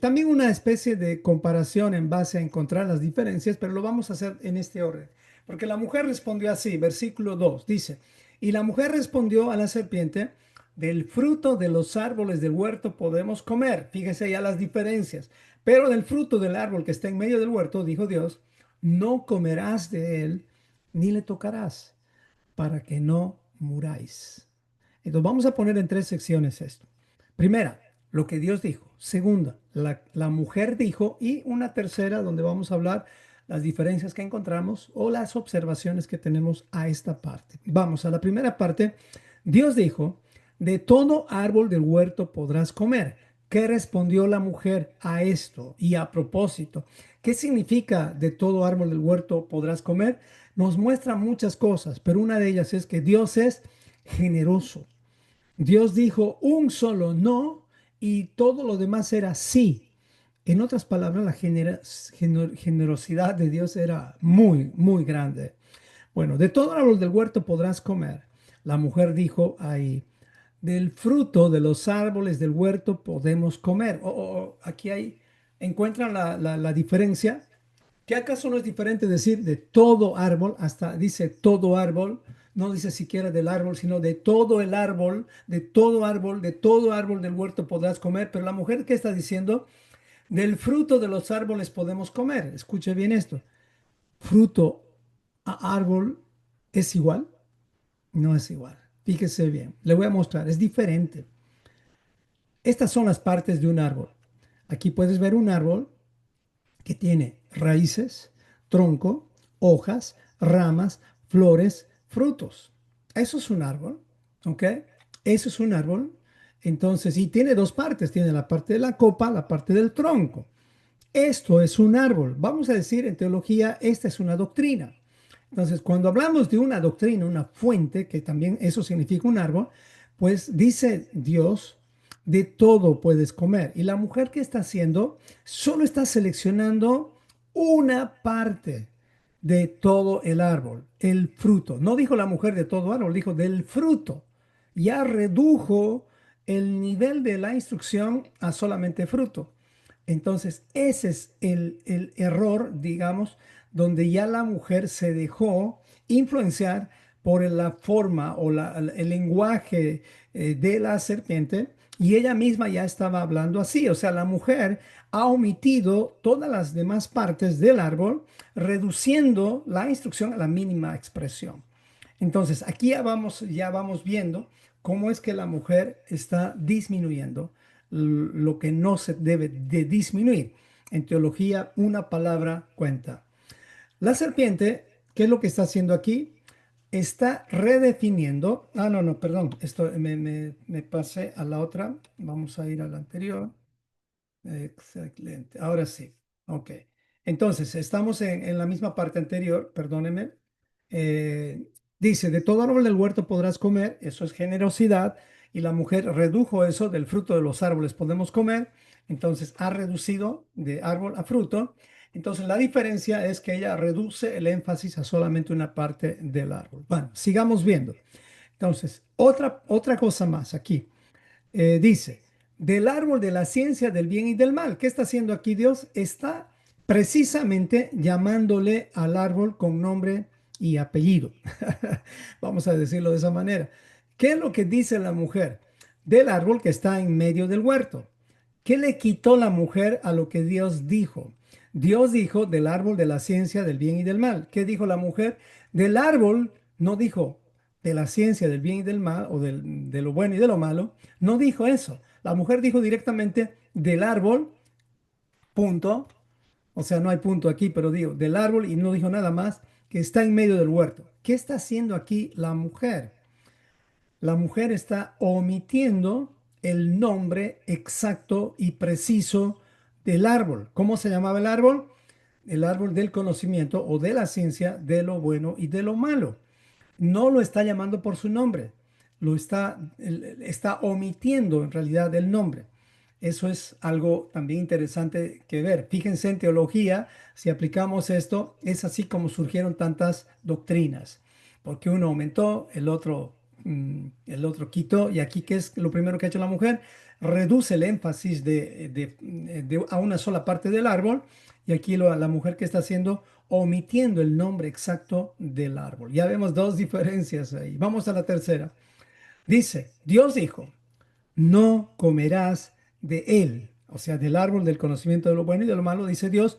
también una especie de comparación en base a encontrar las diferencias, pero lo vamos a hacer en este orden. Porque la mujer respondió así, versículo 2 dice, y la mujer respondió a la serpiente, del fruto de los árboles del huerto podemos comer. Fíjese ya las diferencias. Pero del fruto del árbol que está en medio del huerto, dijo Dios, no comerás de él ni le tocarás para que no muráis. Entonces vamos a poner en tres secciones esto. Primera, lo que Dios dijo. Segunda, la mujer dijo. Y una tercera donde vamos a hablar las diferencias que encontramos o las observaciones que tenemos a esta parte. Vamos a la primera parte. Dios dijo, de todo árbol del huerto podrás comer. ¿Qué respondió la mujer a esto? Y a propósito, ¿qué significa de todo árbol del huerto podrás comer? Nos muestra muchas cosas, pero una de ellas es que Dios es generoso. Dios dijo un solo no y todo lo demás era sí. En otras palabras, la generosidad de Dios era muy, muy grande. Bueno, de todo árbol del huerto podrás comer. La mujer dijo ahí, del fruto de los árboles del huerto podemos comer. Aquí hay, encuentran la diferencia. ¿Qué acaso no es diferente decir de todo árbol, hasta dice todo árbol, no dice siquiera del árbol, sino de todo el árbol, de todo árbol, de todo árbol del huerto podrás comer? Pero la mujer que está diciendo, del fruto de los árboles podemos comer. Escuche bien esto. Fruto a árbol es igual, no es igual. Fíjese bien, le voy a mostrar, es diferente. Estas son las partes de un árbol. Aquí puedes ver un árbol que tiene raíces, tronco, hojas, ramas, flores, frutos. Eso es un árbol, ¿ok? Eso es un árbol. Entonces, y tiene dos partes, tiene la parte de la copa, la parte del tronco. Esto es un árbol. Vamos a decir en teología, esta es una doctrina. Entonces, cuando hablamos de una doctrina, una fuente, que también eso significa un árbol, pues dice Dios, de todo puedes comer. Y la mujer que está haciendo, solo está seleccionando una parte de todo el árbol, el fruto. No dijo la mujer de todo árbol, dijo del fruto. Ya redujo el nivel de la instrucción a solamente fruto. Entonces, ese es el error, digamos, donde ya la mujer se dejó influenciar por la forma o el lenguaje de la serpiente, y ella misma ya estaba hablando así. O sea, la mujer ha omitido todas las demás partes del árbol, reduciendo la instrucción a la mínima expresión. Entonces, aquí ya vamos viendo cómo es que la mujer está disminuyendo lo que no se debe de disminuir. En teología, una palabra cuenta. La serpiente, ¿qué es lo que está haciendo aquí? Está redefiniendo. Ah, no, no, perdón. Esto me pasé a la otra. Vamos a ir a la anterior. Excelente. Ahora sí. Ok. Entonces, estamos en la misma parte anterior, perdóneme. Dice, de todo árbol del huerto podrás comer, eso es generosidad, y la mujer redujo eso, del fruto de los árboles podemos comer, entonces ha reducido de árbol a fruto. Entonces, la diferencia es que ella reduce el énfasis a solamente una parte del árbol. Bueno, sigamos viendo. Entonces, otra cosa más aquí. Dice, del árbol de la ciencia del bien y del mal. ¿Qué está haciendo aquí Dios? Está precisamente llamándole al árbol con nombre y apellido. Vamos a decirlo de esa manera. ¿Qué es lo que dice la mujer del árbol que está en medio del huerto? ¿Qué le quitó la mujer a lo que Dios dijo? Dios dijo del árbol de la ciencia del bien y del mal. ¿Qué dijo la mujer? Del árbol, no dijo de la ciencia del bien y del mal, o de lo bueno y de lo malo, no dijo eso. La mujer dijo directamente del árbol, punto. O sea, no hay punto aquí, pero digo, del árbol, y no dijo nada más, que está en medio del huerto. ¿Qué está haciendo aquí la mujer? La mujer está omitiendo el nombre exacto y preciso del árbol. ¿Cómo se llamaba el árbol? El árbol del conocimiento o de la ciencia de lo bueno y de lo malo. No lo está llamando por su nombre, está omitiendo en realidad el nombre. Eso es algo también interesante que ver. Fíjense en teología, si aplicamos esto, es así como surgieron tantas doctrinas, porque uno aumentó, el otro quitó, y aquí, ¿qué es lo primero que ha hecho la mujer? Reduce el énfasis a una sola parte del árbol, y aquí la mujer que está haciendo, omitiendo el nombre exacto del árbol. Ya vemos dos diferencias ahí. Vamos a la tercera. Dice, Dios dijo, no comerás de él, o sea, del árbol del conocimiento de lo bueno y de lo malo, dice Dios,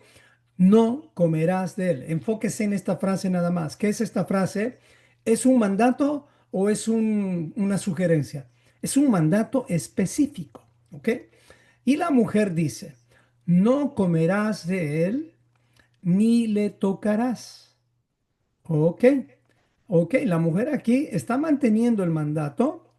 no comerás de él. Enfóquese en esta frase nada más. ¿Qué es esta frase? ¿Es un mandato o es una sugerencia? Es un mandato específico, ¿ok? Y la mujer dice, no comerás de él ni le tocarás. Ok, ok, la mujer aquí está manteniendo el mandato,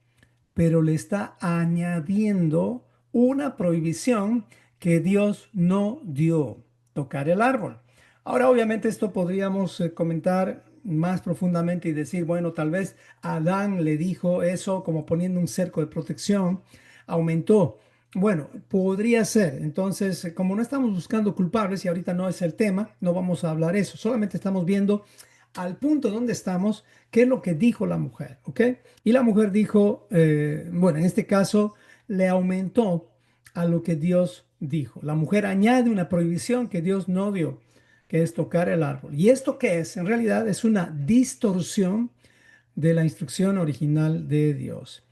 pero le está añadiendo una prohibición que Dios no dio, tocar el árbol. Ahora, obviamente, esto podríamos comentar más profundamente y decir, bueno, tal vez Adán le dijo eso como poniendo un cerco de protección, aumentó. Bueno, podría ser. Entonces, como no estamos buscando culpables y ahorita no es el tema, no vamos a hablar eso, solamente estamos viendo al punto donde estamos, qué es lo que dijo la mujer, ¿ok? Y la mujer dijo, bueno, en este caso le aumentó a lo que Dios dijo. La mujer añade una prohibición que Dios no dio. que es tocar el árbol. ¿Y esto qué es? En realidad es una distorsión de la instrucción original de Dios.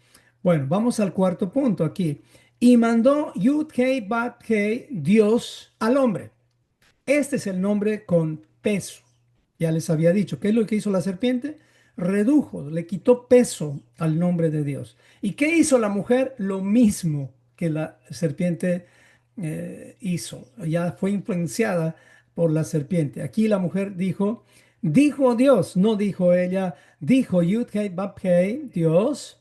Bueno, vamos al cuarto punto aquí. Y mandó Yud-Heh, Bat-Heh, Dios al hombre. Este es el nombre con peso. Ya les había dicho, ¿qué es lo que hizo la serpiente? Redujo, le quitó peso al nombre de Dios. ¿Y qué hizo la mujer? Lo mismo que la serpiente hizo. Ya fue influenciada por la serpiente. Aquí la mujer dijo, dijo Dios, no dijo ella, dijo Yud-Heh, Bab-Heh, Dios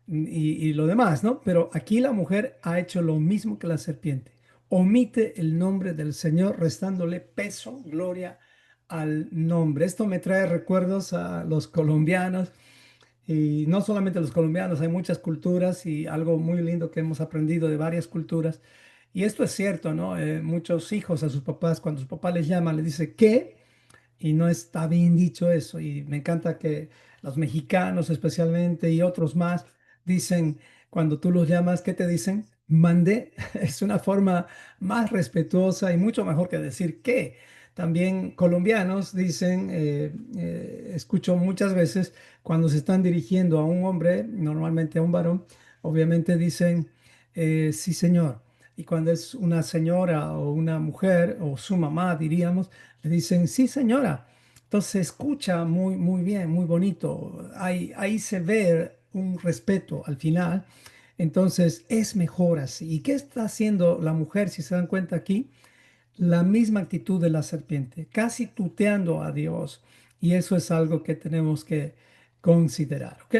y lo demás, ¿no? Pero aquí la mujer ha hecho lo mismo que la serpiente. Omite el nombre del Señor, restándole peso, gloria al nombre. Esto me trae recuerdos a los colombianos y no solamente los colombianos, hay muchas culturas y algo muy lindo que hemos aprendido de varias culturas. Y esto es cierto, ¿no? Muchos hijos a sus papás, cuando su papá les llama, les dice, ¿qué? Y no está bien dicho eso. Y me encanta que los mexicanos especialmente y otros más dicen, cuando tú los llamas, ¿qué te dicen? Mandé. Es una forma más respetuosa y mucho mejor que decir qué. También colombianos dicen, escucho muchas veces cuando se están dirigiendo a un hombre, normalmente a un varón, obviamente dicen, sí señor. Y cuando es una señora o una mujer o su mamá, diríamos, le dicen, sí, señora. Entonces se escucha muy, muy bien, muy bonito. Ahí se ve un respeto al final. Entonces es mejor así. ¿Y qué está haciendo la mujer, si se dan cuenta aquí? La misma actitud de la serpiente, casi tuteando a Dios. Y eso es algo que tenemos que considerar. ¿Ok?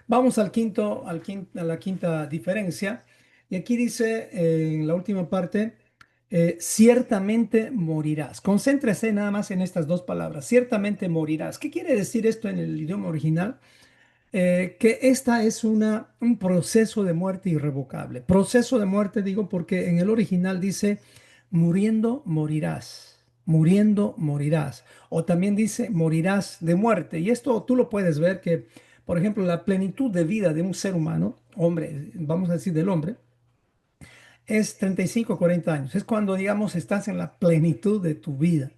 Vamos a la quinta diferencia. Y aquí dice en la última parte, ciertamente morirás. Concéntrese nada más en estas dos palabras, ciertamente morirás. ¿Qué quiere decir esto en el idioma original? Que esta es un proceso de muerte irrevocable. Proceso de muerte, digo, porque en el original dice, muriendo morirás, muriendo morirás. O también dice, morirás de muerte. Y esto tú lo puedes ver que, por ejemplo, la plenitud de vida de un ser humano, hombre, vamos a decir del hombre, es 35 40 años. Es cuando, digamos, estás en la plenitud de tu vida.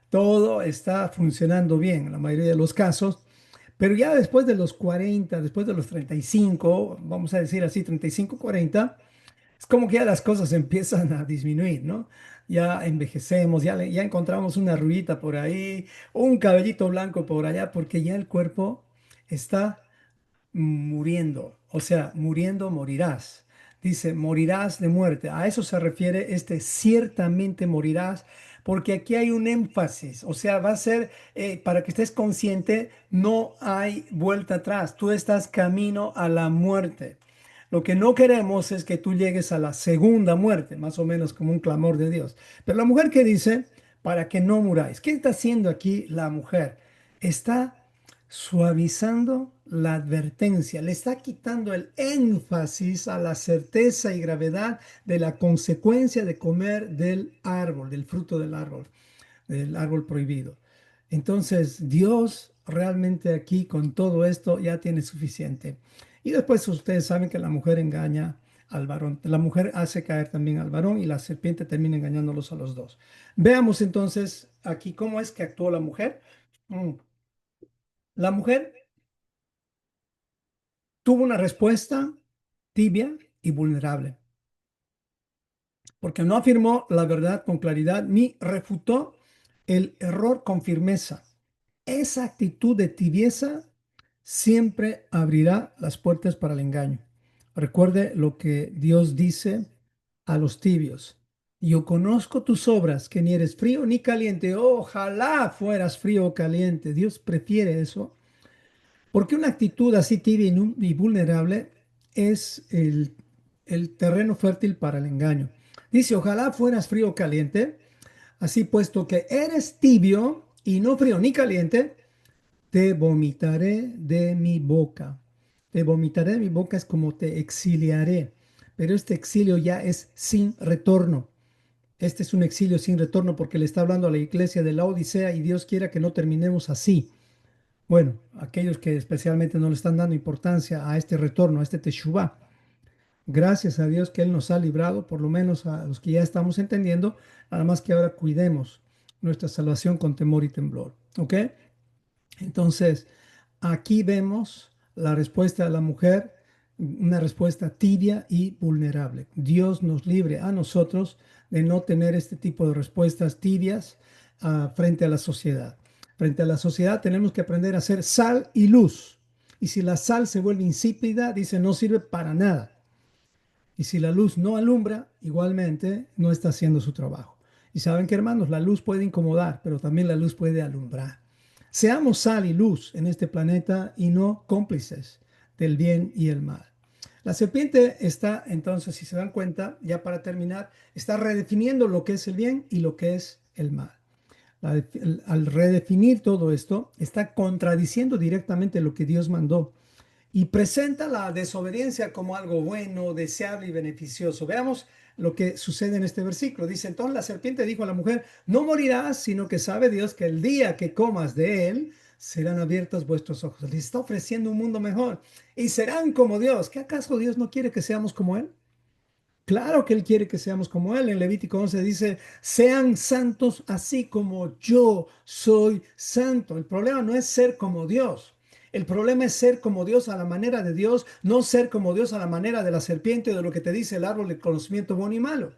Todo está funcionando bien en la mayoría de los casos. Pero ya después de los 40, después de los 35, vamos a decir así, 35, 40, es como que ya las cosas empiezan a disminuir, ¿no? Ya envejecemos, ya encontramos una ruguita por ahí, un cabellito blanco por allá, porque ya el cuerpo está muriendo, o sea, muriendo morirás. Dice, morirás de muerte. A eso se refiere este ciertamente morirás, porque aquí hay un énfasis, o sea, va a ser, para que estés consciente, no hay vuelta atrás, tú estás camino a la muerte. Lo que no queremos es que tú llegues a la segunda muerte, más o menos como un clamor de Dios. Pero la mujer que dice, para que no muráis, ¿qué está haciendo aquí la mujer? Está suavizando la advertencia, le está quitando el énfasis a la certeza y gravedad de la consecuencia de comer del árbol, del fruto del árbol prohibido. Entonces, Dios realmente aquí con todo esto ya tiene suficiente. Y después ustedes saben que la mujer engaña al varón. La mujer hace caer también al varón y la serpiente termina engañándolos a los dos. Veamos entonces aquí cómo es que actuó la mujer. Mm. La mujer tuvo una respuesta tibia y vulnerable, porque no afirmó la verdad con claridad ni refutó el error con firmeza. Esa actitud de tibieza siempre abrirá las puertas para el engaño. Recuerde lo que Dios dice a los tibios. Yo conozco tus obras, que ni eres frío ni caliente. Ojalá fueras frío o caliente. Dios prefiere eso. Porque una actitud así tibia y vulnerable es el terreno fértil para el engaño. Dice, ojalá fueras frío o caliente, así puesto que eres tibio y no frío ni caliente, te vomitaré de mi boca. Te vomitaré de mi boca es como te exiliaré, pero este exilio ya es sin retorno. Este es un exilio sin retorno porque le está hablando a la iglesia de la Odisea y Dios quiera que no terminemos así. Bueno, aquellos que especialmente no le están dando importancia a este retorno, a este Teshuvah. Gracias a Dios que Él nos ha librado, por lo menos a los que ya estamos entendiendo, nada más que ahora cuidemos nuestra salvación con temor y temblor. ¿Ok? Entonces, aquí vemos la respuesta de la mujer, una respuesta tibia y vulnerable. Dios nos libre a nosotros de no tener este tipo de respuestas tibias frente a la sociedad. Frente a la sociedad tenemos que aprender a ser sal y luz. Y si la sal se vuelve insípida, dice, no sirve para nada. Y si la luz no alumbra, igualmente no está haciendo su trabajo. Y saben que, hermanos, la luz puede incomodar, pero también la luz puede alumbrar. Seamos sal y luz en este planeta y no cómplices del bien y el mal. La serpiente está, entonces, si se dan cuenta, ya para terminar, está redefiniendo lo que es el bien y lo que es el mal. Al redefinir todo esto, está contradiciendo directamente lo que Dios mandó y presenta la desobediencia como algo bueno, deseable y beneficioso. Veamos lo que sucede en este versículo. Dice, entonces la serpiente dijo a la mujer, no morirás, sino que sabe Dios que el día que comas de él, serán abiertos vuestros ojos. Les está ofreciendo un mundo mejor y serán como Dios. ¿Qué acaso Dios no quiere que seamos como Él? Claro que Él quiere que seamos como Él. En Levítico 11 dice, sean santos así como yo soy santo. El problema no es ser como Dios. El problema es ser como Dios a la manera de Dios, no ser como Dios a la manera de la serpiente o de lo que te dice el árbol del conocimiento bueno y malo.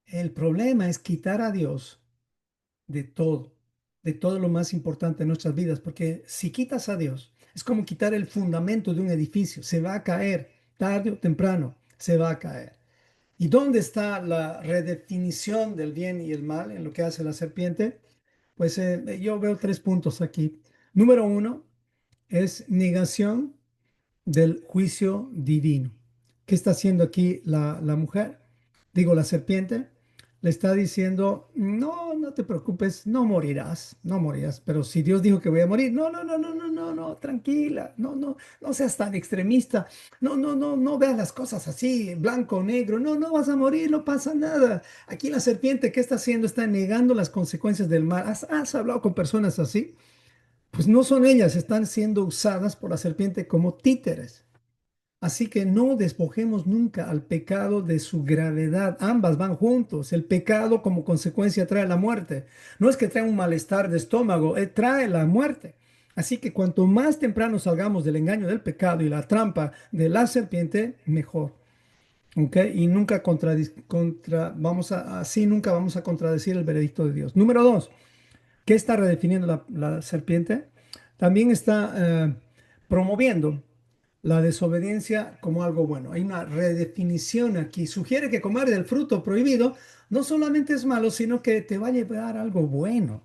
El problema es quitar a Dios de todo lo más importante en nuestras vidas, porque si quitas a Dios, es como quitar el fundamento de un edificio. Se va a caer, tarde o temprano, se va a caer. ¿Y dónde está la redefinición del bien y el mal en lo que hace la serpiente? Pues yo veo tres puntos aquí. Número uno es negación del juicio divino. ¿Qué está haciendo aquí la mujer? Digo, la serpiente le está diciendo, no, no te preocupes, no morirás, no morirás. Pero si Dios dijo que voy a morir, no, no, no, no, no, no, no, tranquila, no, no, no seas tan extremista, no, no, no, no veas las cosas así, blanco o negro, no, no vas a morir, no pasa nada. Aquí la serpiente, ¿qué está haciendo? Está negando las consecuencias del mal. ¿Has hablado con personas así? Pues no son ellas, están siendo usadas por la serpiente como títeres. Así que no despojemos nunca al pecado de su gravedad. Ambas van juntos. El pecado como consecuencia trae la muerte. No es que trae un malestar de estómago, trae la muerte. Así que cuanto más temprano salgamos del engaño del pecado y la trampa de la serpiente, mejor. ¿Ok? Y nunca así nunca vamos a contradecir el veredicto de Dios. Número dos, ¿qué está redefiniendo la serpiente? También está promoviendo la desobediencia como algo bueno. Hay una redefinición aquí. Sugiere que comer del fruto prohibido no solamente es malo, sino que te va a llevar a algo bueno.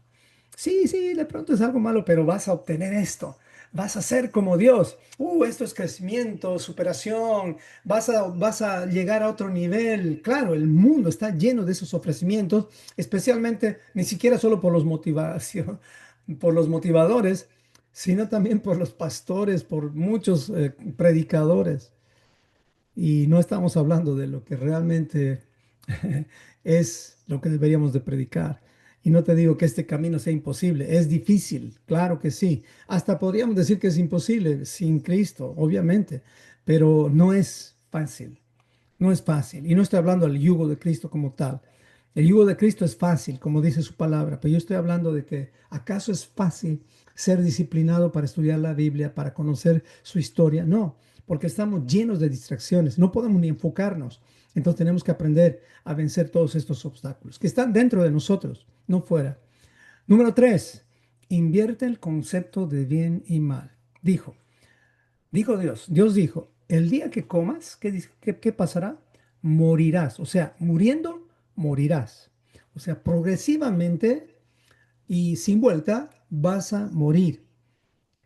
Sí, sí, de pronto es algo malo, pero vas a obtener esto. Vas a ser como Dios. Esto es crecimiento, superación. Vas a llegar a otro nivel. Claro, el mundo está lleno de esos ofrecimientos, especialmente ni siquiera solo por por los motivadores, sino también por los pastores, por muchos predicadores. Y no estamos hablando de lo que realmente es lo que deberíamos de predicar. Y no te digo que este camino sea imposible, es difícil, claro que sí. Hasta podríamos decir que es imposible sin Cristo, obviamente, pero no es fácil. No es fácil. Y no estoy hablando del yugo de Cristo como tal. El yugo de Cristo es fácil, como dice su palabra, pero yo estoy hablando de que ¿acaso es fácil ser disciplinado para estudiar la Biblia, para conocer su historia? No, porque estamos llenos de distracciones, no podemos ni enfocarnos. Entonces tenemos que aprender a vencer todos estos obstáculos que están dentro de nosotros, no fuera. Número tres, invierte el concepto de bien y mal. Dijo Dios dijo, el día que comas, ¿qué pasará? Morirás. O sea, muriendo, morirás. O sea, progresivamente y sin vuelta vas a morir.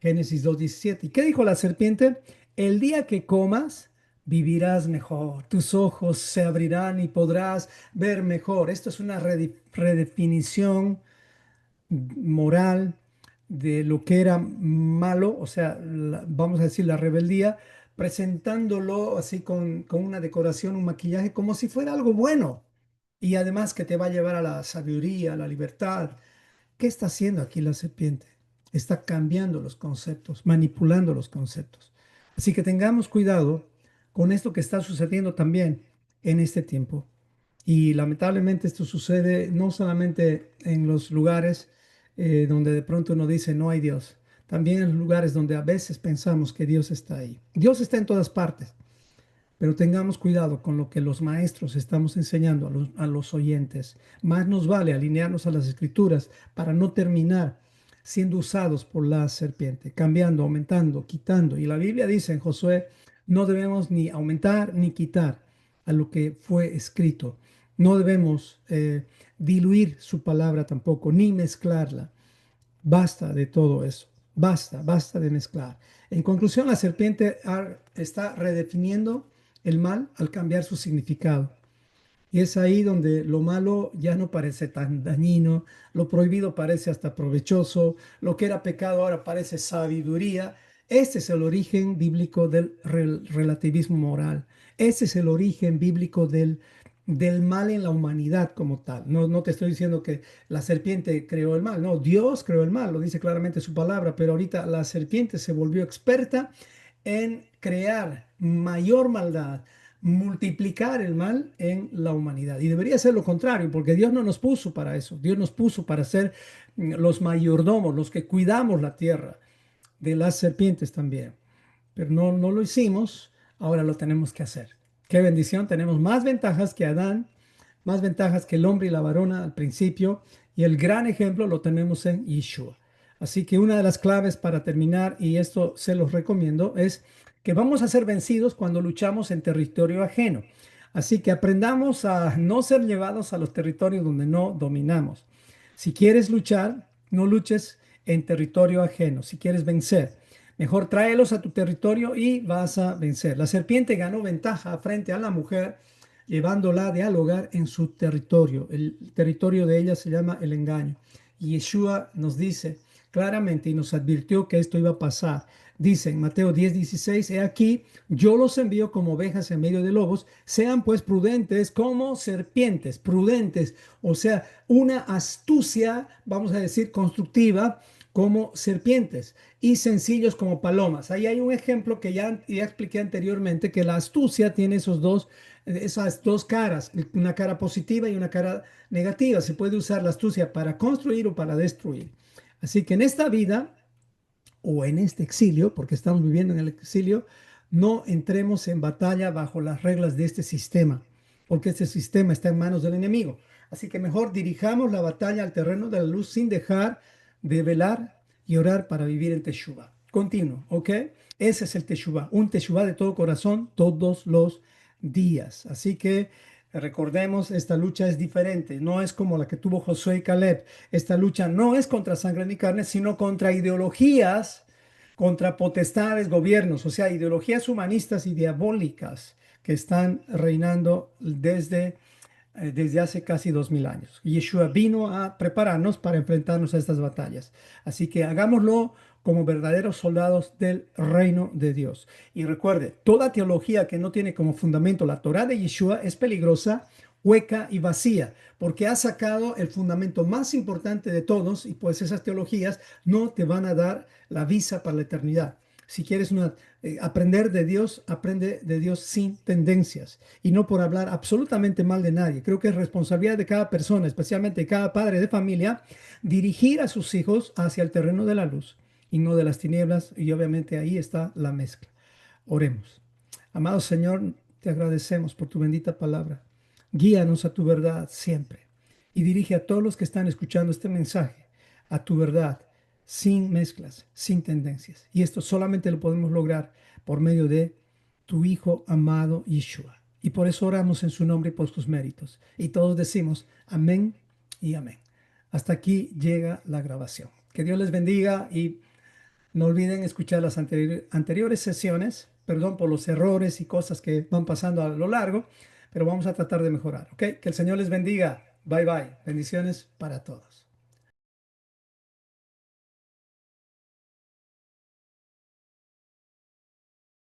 Génesis 2:17. ¿Y qué dijo la serpiente? El día que comas, vivirás mejor. Tus ojos se abrirán y podrás ver mejor. Esto es una redefinición moral de lo que era malo, o sea, vamos a decir la rebeldía, presentándolo así con una decoración, un maquillaje, como si fuera algo bueno. Y además que te va a llevar a la sabiduría, a la libertad. ¿Qué está haciendo aquí la serpiente? Está cambiando los conceptos, manipulando los conceptos. Así que tengamos cuidado con esto que está sucediendo también en este tiempo. Y lamentablemente esto sucede no solamente en los lugares donde de pronto uno dice no hay Dios, también en los lugares donde a veces pensamos que Dios está ahí. Dios está en todas partes, pero tengamos cuidado con lo que los maestros estamos enseñando a los oyentes. Más nos vale alinearnos a las escrituras para no terminar siendo usados por la serpiente, cambiando, aumentando, quitando. Y la Biblia dice en Josué, no debemos ni aumentar ni quitar a lo que fue escrito. No debemos diluir su palabra tampoco, ni mezclarla. Basta de todo eso. Basta, basta de mezclar. En conclusión, la serpiente está redefiniendo el mal al cambiar su significado. Y es ahí donde lo malo ya no parece tan dañino, lo prohibido parece hasta provechoso, lo que era pecado ahora parece sabiduría. Este es el origen bíblico del relativismo moral. Este es el origen bíblico del mal en la humanidad como tal. No, no te estoy diciendo que la serpiente creó el mal, no, Dios creó el mal, lo dice claramente su palabra, pero ahorita la serpiente se volvió experta en crear mayor maldad, multiplicar el mal en la humanidad. Y debería ser lo contrario, porque Dios no nos puso para eso. Dios nos puso para ser los mayordomos, los que cuidamos la tierra, de las serpientes también. Pero no, no lo hicimos, ahora lo tenemos que hacer. Qué bendición, tenemos más ventajas que Adán, más ventajas que el hombre y la varona al principio, y el gran ejemplo lo tenemos en Yeshua. Así que una de las claves para terminar, y esto se los recomiendo, es que vamos a ser vencidos cuando luchamos en territorio ajeno. Así que aprendamos a no ser llevados a los territorios donde no dominamos. Si quieres luchar, no luches en territorio ajeno. Si quieres vencer, mejor tráelos a tu territorio y vas a vencer. La serpiente ganó ventaja frente a la mujer llevándola a dialogar en su territorio. El territorio de ella se llama el engaño. Y Yeshua nos dice claramente y nos advirtió que esto iba a pasar. Dice en Mateo 10:16, he aquí, yo los envío como ovejas en medio de lobos, sean pues prudentes como serpientes, prudentes, o sea, una astucia, vamos a decir, constructiva como serpientes y sencillos como palomas. Ahí hay un ejemplo que ya expliqué anteriormente, que la astucia tiene esas dos caras, una cara positiva y una cara negativa. Se puede usar la astucia para construir o para destruir. Así que en esta vida o en este exilio, porque estamos viviendo en el exilio, no entremos en batalla bajo las reglas de este sistema, porque este sistema está en manos del enemigo. Así que mejor dirijamos la batalla al terreno de la luz sin dejar de velar y orar para vivir en Teshuvah. Continuo, ¿ok? Ese es el Teshuvah, un Teshuvah de todo corazón todos los días. Así que recordemos, esta lucha es diferente, no es como la que tuvo Josué y Caleb. Esta lucha no es contra sangre ni carne, sino contra ideologías, contra potestades, gobiernos, o sea, ideologías humanistas y diabólicas que están reinando desde hace casi 2000 años. Yeshua vino a prepararnos para enfrentarnos a estas batallas. Así que hagámoslo como verdaderos soldados del reino de Dios. Y recuerde, toda teología que no tiene como fundamento la Torá de Yeshua es peligrosa, hueca y vacía, porque ha sacado el fundamento más importante de todos y pues esas teologías no te van a dar la visa para la eternidad. Si quieres aprender de Dios, aprende de Dios sin tendencias y no por hablar absolutamente mal de nadie. Creo que es responsabilidad de cada persona, especialmente de cada padre de familia, dirigir a sus hijos hacia el terreno de la luz y no de las tinieblas. Y obviamente ahí está la mezcla. Oremos. Amado Señor, te agradecemos por tu bendita palabra. Guíanos a tu verdad siempre y dirige a todos los que están escuchando este mensaje a tu verdad, sin mezclas, sin tendencias. Y esto solamente lo podemos lograr por medio de tu Hijo amado Yeshua. Y por eso oramos en su nombre y por sus méritos. Y todos decimos amén y amén. Hasta aquí llega la grabación. Que Dios les bendiga y no olviden escuchar las anteriores sesiones. Perdón por los errores y cosas que van pasando a lo largo, pero vamos a tratar de mejorar. ¿Ok? Que el Señor les bendiga. Bye bye. Bendiciones para todos.